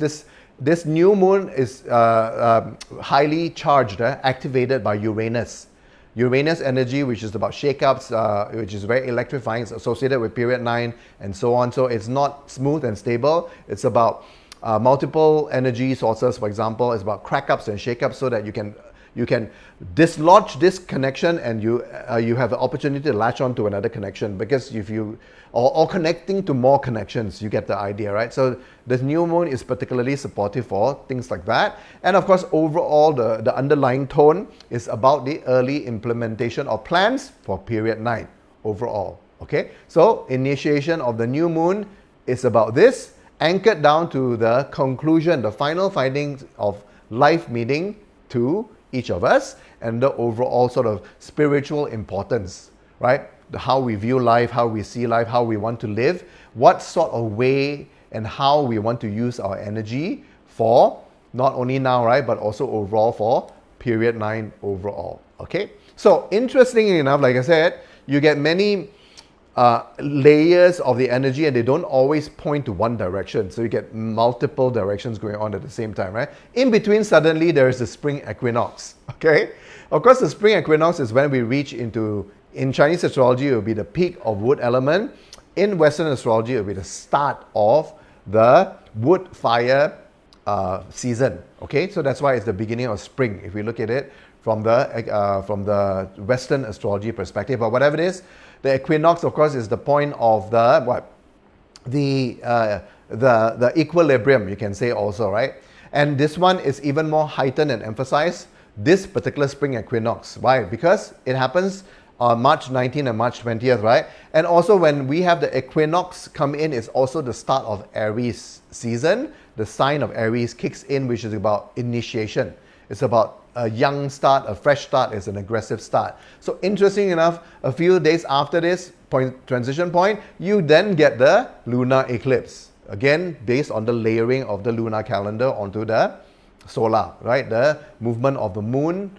this new moon is highly charged, activated by Uranus. Uranus energy, which is about shakeups, which is very electrifying, it's associated with period 9 and so on. So it's not smooth and stable. It's about multiple energy sources, for example. It's about crack-ups and shake-ups so that you can dislodge this connection and you have the opportunity to latch on to another connection, because if you or connecting to more connections, you get the idea, right? So the new moon is particularly supportive for things like that. And of course, overall, the underlying tone is about the early implementation of plans for period 9 overall, okay? So initiation of the new moon is about this, anchored down to the conclusion, the final findings of life meaning to each of us, and the overall sort of spiritual importance, right? How we view life, how we see life, how we want to live, what sort of way and how we want to use our energy for not only now, right, but also overall for period 9 overall, okay? So interestingly enough, like I said, you get many layers of the energy, and they don't always point to one direction. So you get multiple directions going on at the same time, right? In between, suddenly there is the spring equinox, okay? Of course, the spring equinox is when we reach into, in Chinese astrology, it will be the peak of wood element. In Western astrology, it will be the start of the wood fire season, okay? So that's why it's the beginning of spring, if we look at it from the Western astrology perspective. But whatever it is, the equinox, of course, is the point of the equilibrium, you can say also, right? And this one is even more heightened and emphasized, this particular spring equinox. Why? Because it happens on March 19th and March 20th, right? And also when we have the equinox come in, it's also the start of Aries season. The sign of Aries kicks in, which is about initiation. It's about a young start, a fresh start, is an aggressive start. So interesting enough, a few days after this transition point, you then get the lunar eclipse. Again, based on the layering of the lunar calendar onto the solar, right? The movement of the moon,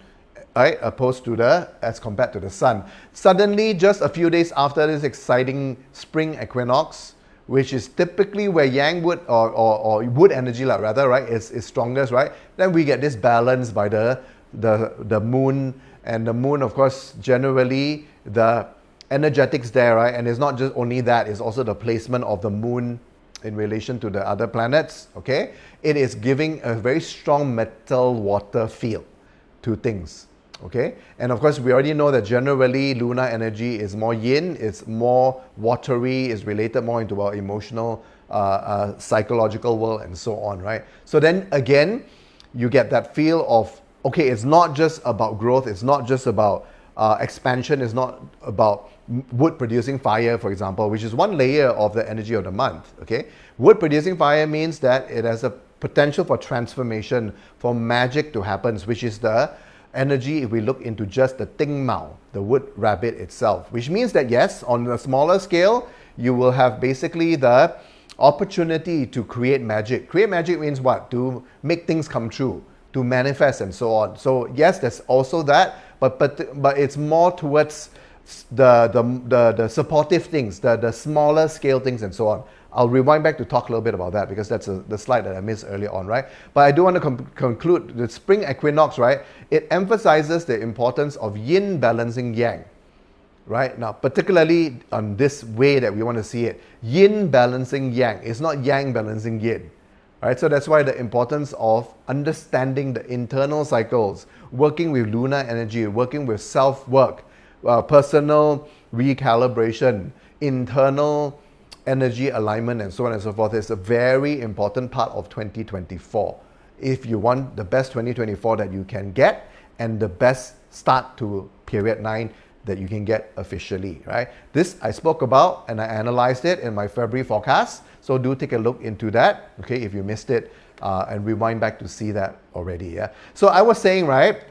right, opposed to as compared to the sun. Suddenly, just a few days after this exciting spring equinox, which is typically where yang wood or wood energy, rather, right, is strongest, right? Then we get this balance by the the moon, and the moon, of course, generally the energetics there, right? And it's not just only that, it's also the placement of the moon in relation to the other planets, okay? It is giving a very strong metal water feel to things, okay? And of course, we already know that generally lunar energy is more yin, it's more watery, is related more into our emotional, psychological world and so on, right? So then again, you get that feel of, okay, it's not just about growth, it's not just about expansion, it's not about wood producing fire, for example, which is one layer of the energy of the month, okay? Wood producing fire means that it has a potential for transformation, for magic to happen, which is the energy if we look into just the Ting Mao, the wood rabbit itself, which means that yes, on a smaller scale, you will have basically the opportunity to create magic. Create magic means what? To make things come true, to manifest and so on. So yes, there's also that, but it's more towards the supportive things, the smaller scale things and so on. I'll rewind back to talk a little bit about that because that's the slide that I missed earlier on, right? But I do want to conclude the spring equinox, right? It emphasizes the importance of yin balancing yang, right? Now, particularly on this way that we want to see it, yin balancing yang. It's not yang balancing yin, right? So that's why the importance of understanding the internal cycles, working with lunar energy, working with self-work, personal recalibration, internal energy alignment, and so on and so forth is a very important part of 2024. If you want the best 2024 that you can get and the best start to period 9 that you can get officially, right? This I spoke about and I analyzed it in my February forecast. So do take a look into that, okay, if you missed it, and rewind back to see that already, yeah? So I was saying, right,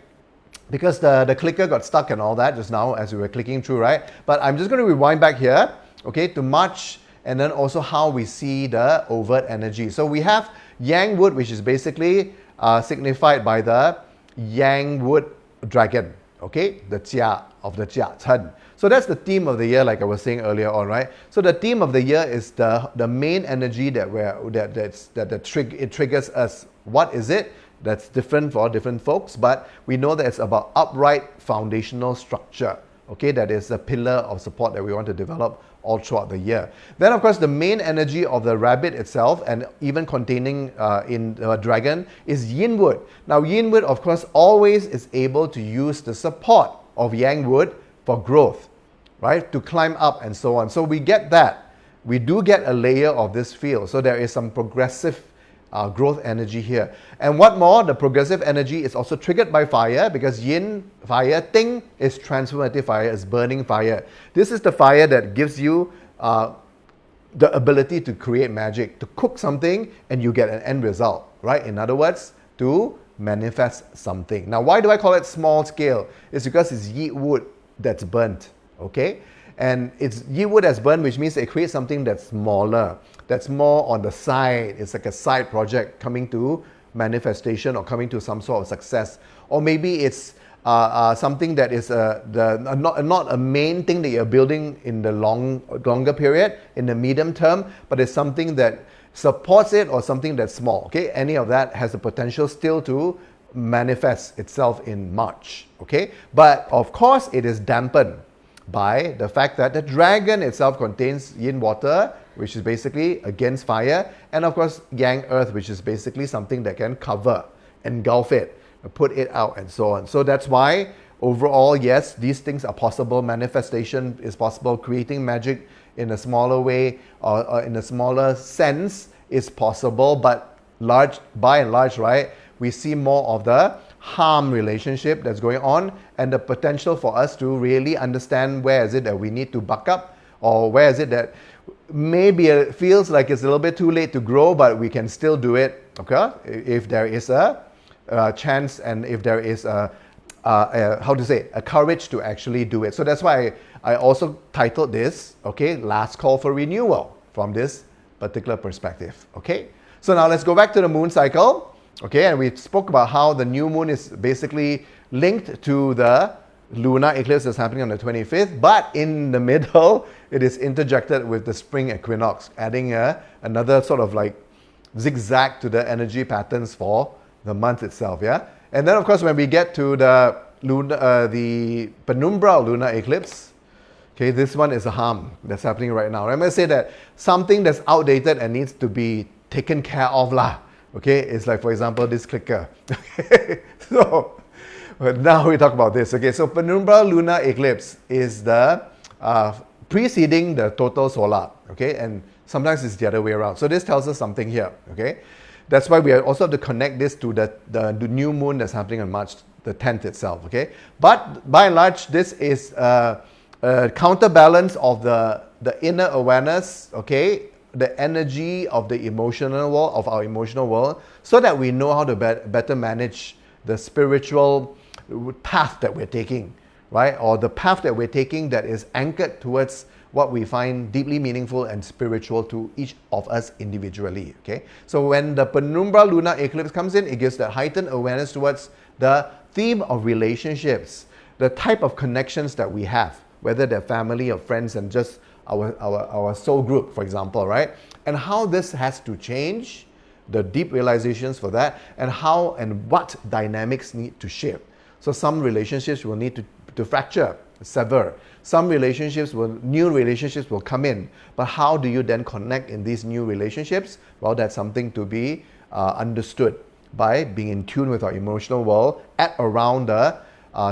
because the clicker got stuck and all that just now as we were clicking through, right? But I'm just going to rewind back here, okay, to March, and then also how we see the overt energy. So we have Yang wood, which is basically signified by the Yang wood dragon, okay, the Jia of the Jia Chen. So that's the theme of the year, like I was saying earlier on, right? So the theme of the year is the main energy it triggers us. What is it? That's different for different folks, but we know that it's about upright foundational structure, okay? That is a pillar of support that we want to develop all throughout the year. Then, of course, the main energy of the rabbit itself, and even containing in the dragon, is yin wood. Now, yin wood, of course, always is able to use the support of yang wood for growth, right? To climb up and so on. So we get that. We do get a layer of this field. So there is some progressive growth energy here. And what more, the progressive energy is also triggered by fire, because yin fire, ting, is transformative fire, is burning fire. This is the fire that gives you the ability to create magic, to cook something and you get an end result, right? In other words, to manifest something. Now, why do I call it small scale? It's because it's yi wood that's burnt, okay? And it's yi wood that's burnt, which means it creates something that's smaller, that's more on the side. It's like a side project coming to manifestation or coming to some sort of success. Or maybe it's something that is not a main thing that you're building in the longer period, in the medium term, but it's something that supports it or something that's small, okay? Any of that has the potential still to manifest itself in March, okay? But of course, it is dampened by the fact that the dragon itself contains yin water, which is basically against fire, and of course yang earth, which is basically something that can cover, engulf it, put it out and so on. So that's why overall, yes, these things are possible. Manifestation is possible. Creating magic in a smaller way or in a smaller sense is possible, but by and large, right, we see more of the harm relationship that's going on and the potential for us to really understand where is it that we need to buck up, or where is it that maybe it feels like it's a little bit too late to grow, but we can still do it, okay? If there is a chance and if there is a courage to actually do it. So that's why I also titled this, okay, Last Call for Renewal, from this particular perspective, okay? So now let's go back to the moon cycle. Okay, and we spoke about how the new moon is basically linked to the lunar eclipse that's happening on the 25th, but in the middle, it is interjected with the spring equinox, adding another sort of like zigzag to the energy patterns for the month itself, yeah? And then, of course, when we get to the penumbral lunar eclipse, okay, this one is a harm that's happening right now. I'm going to say that something that's outdated and needs to be taken care of lah. Okay, it's like, for example, this clicker. Okay, so but now we talk about this. Okay, so penumbral lunar eclipse is the preceding the total solar. Okay, and sometimes it's the other way around. So this tells us something here. Okay, that's why we also have to connect this to the new moon that's happening on March the 10th itself. Okay, but by and large, this is a counterbalance of the inner awareness. Okay, the energy of the emotional world, of our emotional world, so that we know how to better manage the spiritual path that we're taking, right? Or the path that we're taking that is anchored towards what we find deeply meaningful and spiritual to each of us individually, okay? So when the penumbral lunar eclipse comes in, it gives that heightened awareness towards the theme of relationships, the type of connections that we have, whether they're family or friends and just our soul group, for example, right? And how this has to change, the deep realizations for that, and how and what dynamics need to shift. So some relationships will need to fracture, sever. Some new relationships will come in. But how do you then connect in these new relationships? Well, that's something to be understood by being in tune with our emotional world at around the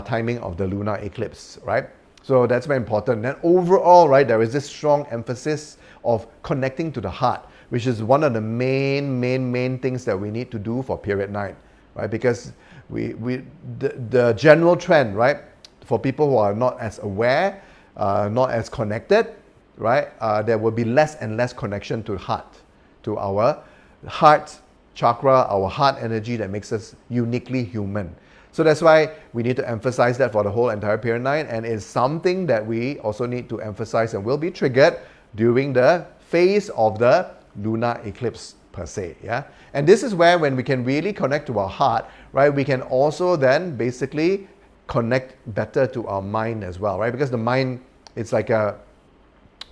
timing of the lunar eclipse, right? So that's very important. And overall, right, there is this strong emphasis of connecting to the heart, which is one of the main things that we need to do for period 9, right? Because the general trend, right, for people who are not as aware, not as connected, right, there will be less and less connection to heart, to our heart chakra, our heart energy that makes us uniquely human. So that's why we need to emphasize that for the whole entire period 9, and it's something that we also need to emphasize and will be triggered during the phase of the lunar eclipse per se, yeah? And this is where when we can really connect to our heart, right, we can also then basically connect better to our mind as well, right? Because the mind, it's like a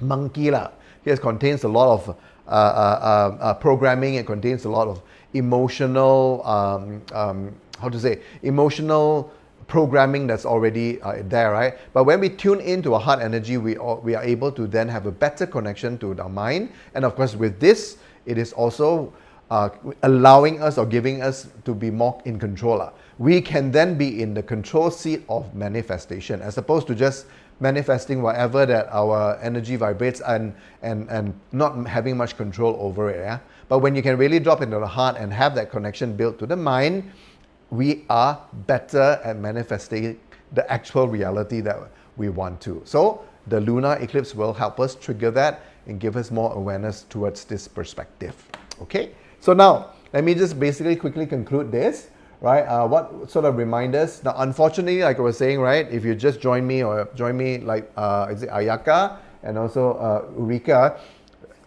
monkey lah. It contains a lot of programming, it contains a lot of emotional, emotional programming that's already there, right? But when we tune into our heart energy, we are able to then have a better connection to our mind. And of course, with this, it is also allowing us or giving us to be more in control. We can then be in the control seat of manifestation, as opposed to just manifesting whatever that our energy vibrates and not having much control over it. Yeah? But when you can really drop into the heart and have that connection built to the mind, we are better at manifesting the actual reality that we want to. So the lunar eclipse will help us trigger that and give us more awareness towards this perspective. Okay, so now let me just basically quickly conclude this, right? What sort of reminders? Now, unfortunately, like I was saying, right, if you just join me like is it Ayaka and also Ulrika,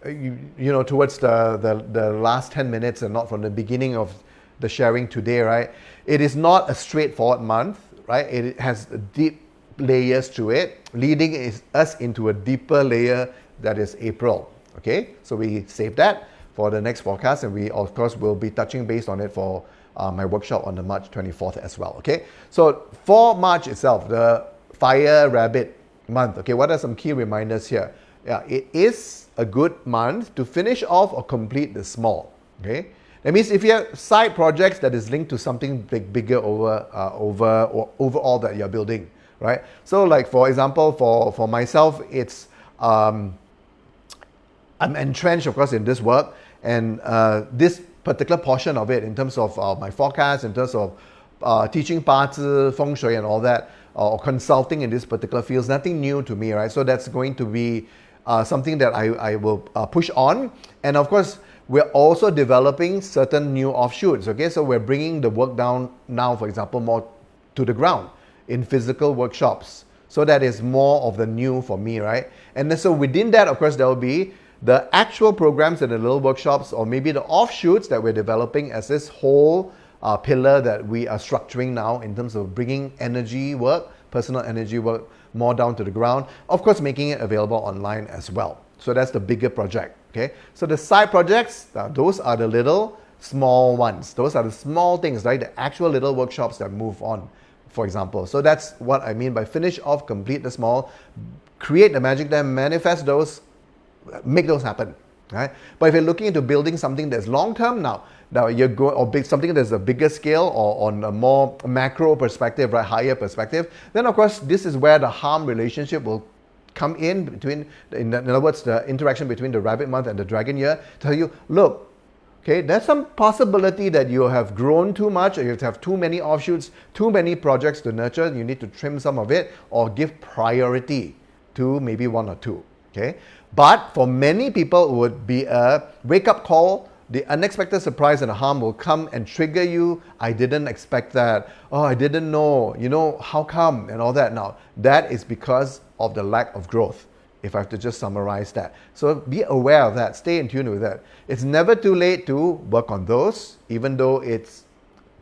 you know, towards the last 10 minutes and not from the beginning of the sharing today, right? It is not a straightforward month, right? It has deep layers to it, leading us into a deeper layer that is April. Okay, so we save that for the next forecast, and we of course will be touching base on it for my workshop on the March 24th as well. Okay, so for March itself, the Fire Rabbit month. Okay, what are some key reminders here? Yeah, it is a good month to finish off or complete the small. Okay. That means if you have side projects that is linked to something bigger overall that you're building, right? So like for example, for myself, it's I'm entrenched, of course, in this work, and this particular portion of it, in terms of my forecast, in terms of teaching parts, feng shui, and all that, or consulting in this particular field, is nothing new to me, right? So that's going to be something that I will push on, and of course, we're also developing certain new offshoots, okay? So we're bringing the work down now, for example, more to the ground in physical workshops. So that is more of the new for me, right? And then so within that, of course, there will be the actual programs and the little workshops, or maybe the offshoots that we're developing as this whole pillar that we are structuring now in terms of bringing energy work, personal energy work, more down to the ground. Of course, making it available online as well. So that's the bigger project. Okay, so the side projects, those are the little small ones. Those are the small things, right? The actual little workshops that move on, for example. So that's what I mean by finish off, complete the small, create the magic, then manifest those, make those happen. Right? But if you're looking into building something that's long-term now you're going, or big, something that's a bigger scale or on a more macro perspective, right, higher perspective, then of course this is where the harm relationship will come in between, in other words, the interaction between the rabbit month and the dragon year, tell you, look, okay, there's some possibility that you have grown too much, or you have too many offshoots, too many projects to nurture, you need to trim some of it, or give priority to maybe one or two, okay? But for many people, it would be a wake-up call. The unexpected surprise and harm will come and trigger you. I didn't expect that. Oh, I didn't know. You know, how come? And all that. Now, that is because of the lack of growth, if I have to just summarize that. So be aware of that. Stay in tune with that. It's never too late to work on those, even though it's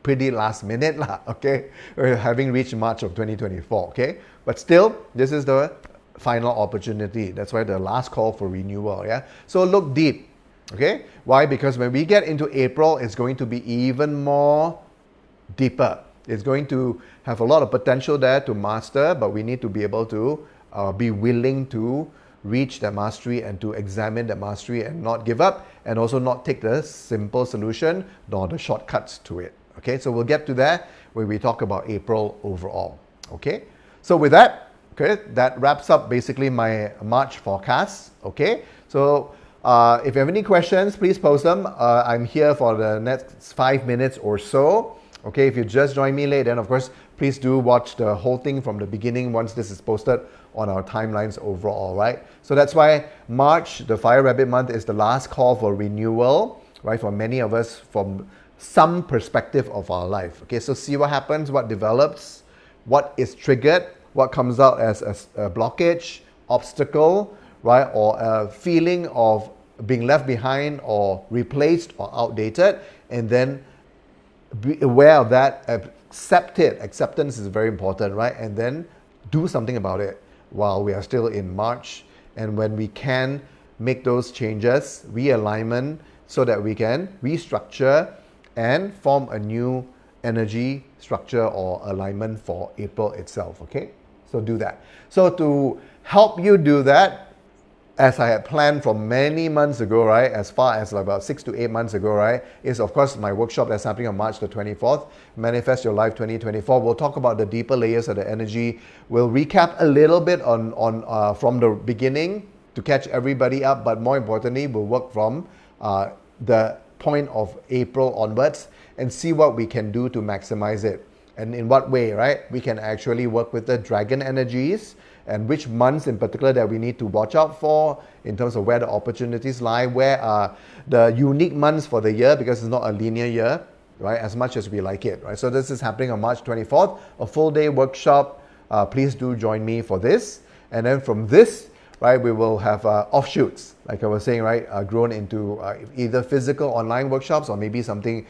pretty last minute, okay? Having reached March of 2024, okay? But still, this is the final opportunity. That's why the last call for renewal, yeah? So look deep, okay? Why? Because when we get into April, it's going to be even more deeper. It's going to have a lot of potential there to master, but we need to be able to be willing to reach that mastery and to examine that mastery and not give up, and also not take the simple solution nor the shortcuts to it, okay? So we'll get to that when we talk about April overall, okay? So with that, okay, that wraps up basically my March forecast, okay? So if you have any questions, please post them. I'm here for the next 5 minutes or so, okay? If you just joined me late, then of course, please do watch the whole thing from the beginning once this is posted on our timelines overall, right? So that's why March, the Fire Rabbit month, is the last call for renewal, right? For many of us from some perspective of our life, okay? So see what happens, what develops, what is triggered, what comes out as a blockage, obstacle, right? Or a feeling of being left behind or replaced or outdated, and then be aware of that, accept it. Acceptance is very important, right? And then do something about it while we are still in March. And when we can make those changes, realignment, so that we can restructure and form a new energy structure or alignment for April itself, okay? So do that. So to help you do that, as I had planned from many months ago, right, as far as like about 6 to 8 months ago, right, is of course my workshop that's happening on March the 24th, Manifest Your Life 2024. We'll talk about the deeper layers of the energy. We'll recap a little bit on from the beginning to catch everybody up, but more importantly, we'll work from the point of April onwards and see what we can do to maximize it. And in what way, right? We can actually work with the dragon energies and which months in particular that we need to watch out for in terms of where the opportunities lie, where are the unique months for the year, because it's not a linear year, right? As much as we like it, right? So this is happening on March 24th, a full day workshop. Please do join me for this. And then from this, right, we will have offshoots, like I was saying, right, grown into either physical online workshops or maybe something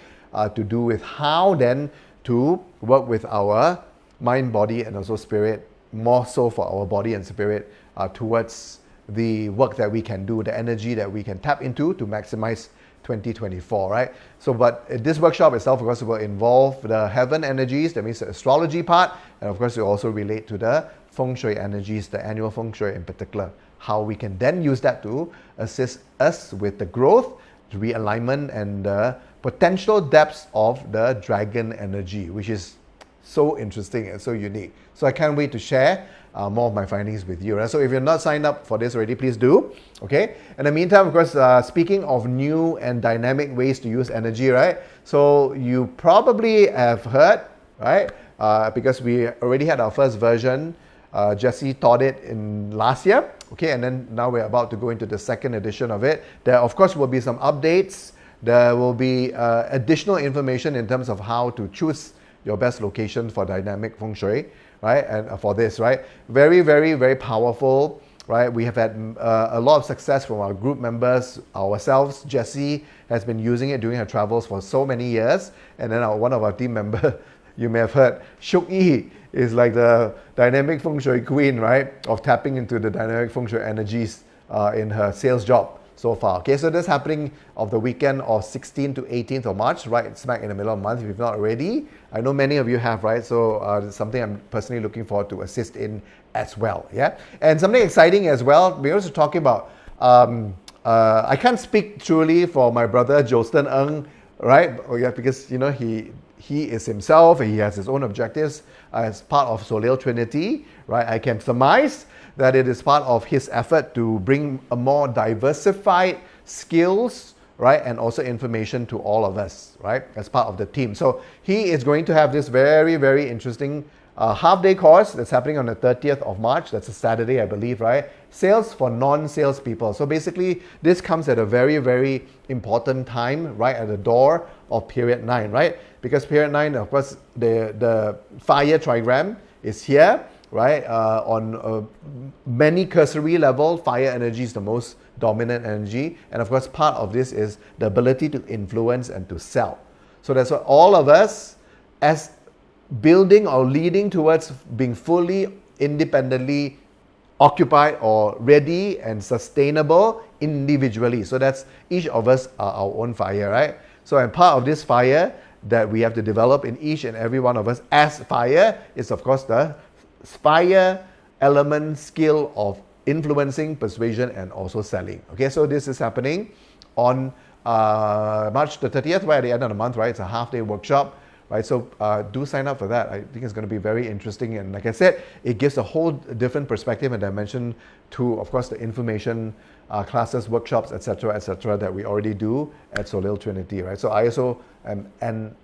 to do with how then to work with our mind, body, and also spirit, more so for our body and spirit towards the work that we can do, the energy that we can tap into to maximize 2024, right? So, but this workshop itself, of course, will involve the heaven energies, that means the astrology part, and of course, it will also relate to the feng shui energies, the annual feng shui in particular, how we can then use that to assist us with the growth, the realignment, and the potential depths of the dragon energy, which is so interesting and so unique. So I can't wait to share more of my findings with you. Right? So if you're not signed up for this already, please do. Okay. In the meantime, of course, speaking of new and dynamic ways to use energy, right? So you probably have heard, right? Because we already had our first version. Jessie taught it in last year. Okay. And then now we're about to go into the second edition of it. There, of course, will be some updates. There will be additional information in terms of how to choose your best location for dynamic feng shui, right? And for this, right? Very, very, very powerful, right? We have had a lot of success from our group members, ourselves. Jessie has been using it during her travels for so many years. And then one of our team members, you may have heard, Shuk Yi is like the dynamic feng shui queen, right? Of tapping into the dynamic feng shui energies in her sales job. so far. Okay, so this is happening of the weekend of 16th to 18th of March, right smack in the middle of the month. If you've not already, I know many of you have, right? So it's something I'm personally looking forward to assist in as well. Yeah, and something exciting as well. We're also talking about. I can't speak truly for my brother Jolston Ng, right? Oh yeah, because you know he is himself. He has his own objectives as part of Solil Trinity, right? I can surmise that it is part of his effort to bring a more diversified skills, right, and also information to all of us, right, as part of the team. So he is going to have this very, very interesting half-day course that's happening on the 30th of March. That's a Saturday, I believe, right? Sales for non-sales people. So basically, this comes at a very, very important time, right at the door of period 9, right? Because period 9, of course, the fire trigram is here, right? On many cursory level, fire energy is the most dominant energy. And of course, part of this is the ability to influence and to sell. So that's what all of us, as building or leading towards being fully independently occupied or ready and sustainable individually. So that's each of us are our own fire, right? So and part of this fire that we have to develop in each and every one of us as fire is of course the fire element skill of influencing, persuasion, and also selling. Okay, so this is happening on March the 30th, right at the end of the month, right? It's a half-day workshop, right? So do sign up for that. I think it's going to be very interesting, and like I said, it gives a whole different perspective and dimension to, of course, the information classes, workshops, etc., that we already do at Solil Trinity, right? So I also am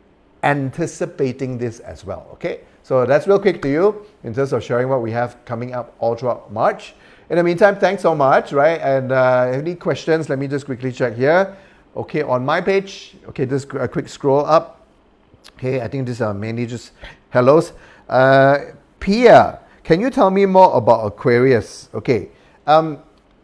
anticipating this as well. Okay, so that's real quick to you in terms of sharing what we have coming up all throughout March. In the meantime, thanks so much, right? And any questions, let me just quickly check here. Okay, on my page, okay, just a quick scroll up. Okay, I think these are mainly just hellos. Pia, can you tell me more about Aquarius? Okay,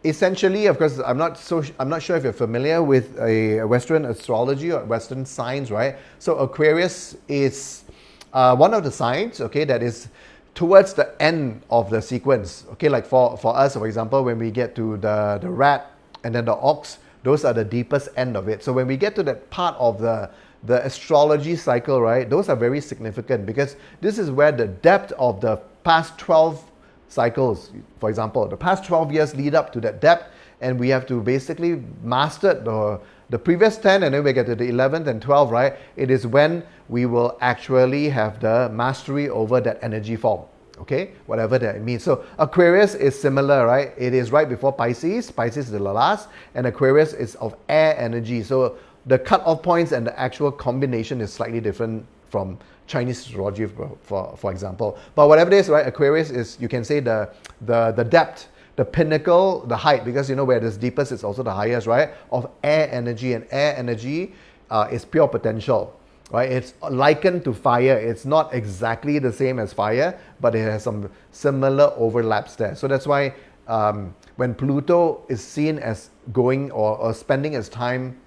essentially, of course, I'm not sure if you're familiar with a Western astrology or Western signs, right? So Aquarius is one of the signs, okay, that is towards the end of the sequence. Okay, like for us, for example, when we get to the rat and then the ox, those are the deepest end of it. So when we get to that part of the astrology cycle, right, those are very significant because this is where the depth of the past 12 cycles, for example, the past 12 years lead up to that depth, and we have to basically master the previous 10, and then we get to the 11th and 12th, right? It is when we will actually have the mastery over that energy form, okay? Whatever that means. So Aquarius is similar, right? It is right before Pisces. Pisces is the last, and Aquarius is of air energy. So the cut-off points and the actual combination is slightly different from Chinese astrology, for example. But whatever it is, right, Aquarius is, you can say, the depth, the pinnacle, the height, because you know where it is deepest, it's also the highest, right, of air energy. And air energy is pure potential, right? It's likened to fire. It's not exactly the same as fire, but it has some similar overlaps there. So that's why when Pluto is seen as going or spending its time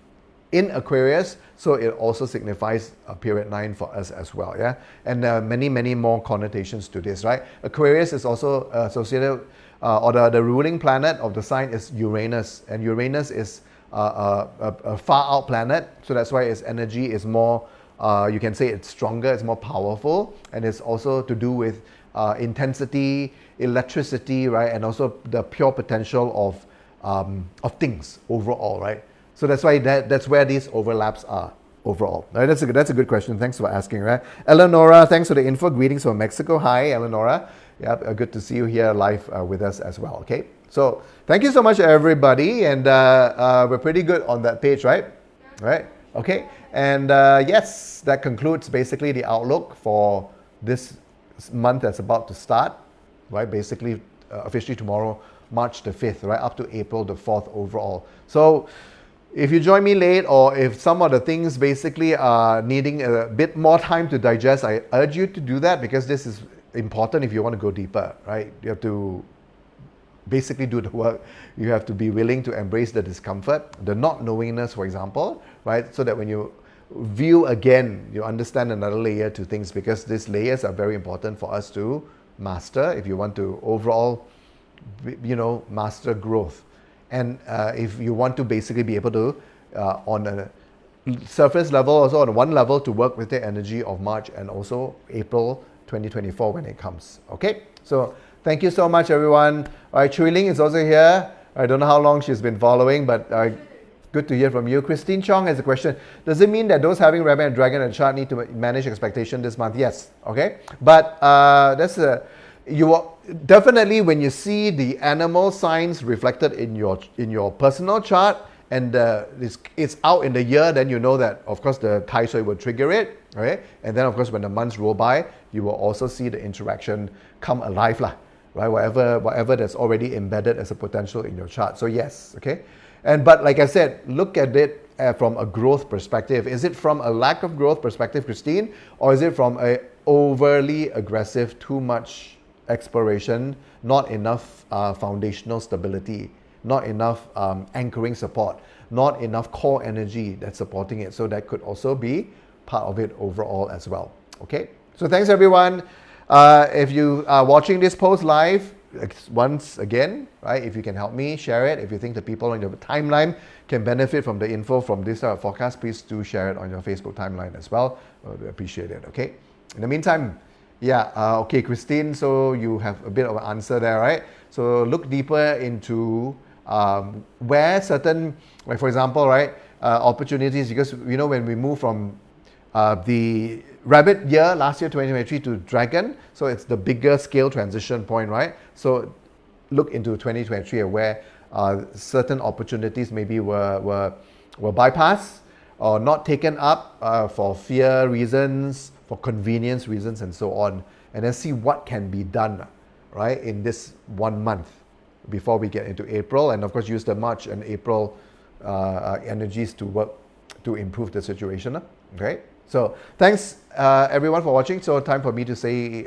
in Aquarius, so it also signifies period 9 for us as well, yeah? And many, many more connotations to this, right? Aquarius is also associated, or the ruling planet of the sign is Uranus, and Uranus is a far out planet, so that's why its energy is more, you can say it's stronger, it's more powerful, and it's also to do with intensity, electricity, right? And also the pure potential of things overall, right? So that's why that's where these overlaps are overall. Right, that's a good question. Thanks for asking, right? Eleonora, thanks for the info. Greetings from Mexico. Hi, Eleonora. Yeah, good to see you here live with us as well. Okay, so thank you so much, everybody, and we're pretty good on that page, right? Yeah. Right. Okay, and yes, that concludes basically the outlook for this month that's about to start, right? Basically, officially tomorrow, March the 5th, right, up to April the 4th overall. So if you join me late, or if some of the things basically are needing a bit more time to digest, I urge you to do that, because this is important if you want to go deeper, right? You have to basically do the work. You have to be willing to embrace the discomfort, the not knowingness, for example, right? So that when you view again, you understand another layer to things, because these layers are very important for us to master if you want to overall, you know, master growth And if you want to basically be able to, on a surface level, also on one level, to work with the energy of March and also April 2024 when it comes. Okay, so thank you so much, everyone. All right, Chui Ling is also here. I don't know how long she's been following, but good to hear from you. Christine Chong has a question. Does it mean that those having Rabbit and Dragon in the chart need to manage expectation this month? Yes. Okay, but definitely when you see the animal signs reflected in your personal chart, and it's out in the year, then you know that, of course, the Tai Sui will trigger it, okay? And then, of course, when the months roll by, you will also see the interaction come alive, right? Whatever that's already embedded as a potential in your chart. So yes, okay? But like I said, look at it from a growth perspective. Is it from a lack of growth perspective, Christine? Or is it from a overly aggressive, too much exploration, not enough foundational stability, not enough anchoring support, not enough core energy that's supporting it? So that could also be part of it overall as well. Okay, so thanks everyone. If you are watching this post live, once again, right, if you can help me share it, if you think the people on your timeline can benefit from the info from this forecast, please do share it on your Facebook timeline as well. We appreciate it. Okay, in the meantime, okay, Christine, so you have a bit of an answer there, right? So look deeper into where certain, like for example, right, opportunities, because when we move from the rabbit year last year 2023 to dragon, so it's the bigger scale transition point, right? So look into 2023 where certain opportunities maybe were bypassed or not taken up for fear reasons, for convenience reasons, and so on, and then see what can be done, right, in this 1 month before we get into April, and of course use the March and April energies to work to improve the situation. Okay, so thanks everyone for watching. So time for me to say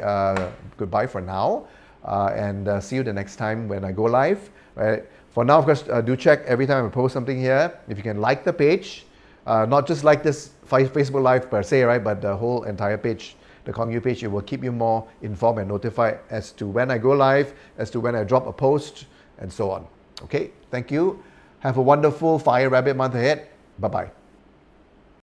goodbye for now, and see you the next time when I go live. Right. For now, of course, do check every time I post something here. If you can like the page, not just like this Facebook Live per se, right, but the whole entire page, the Kongyu page, it will keep you more informed and notified as to when I go live, as to when I drop a post, and so on. Okay, thank you. Have a wonderful Fire Rabbit month ahead. Bye-bye.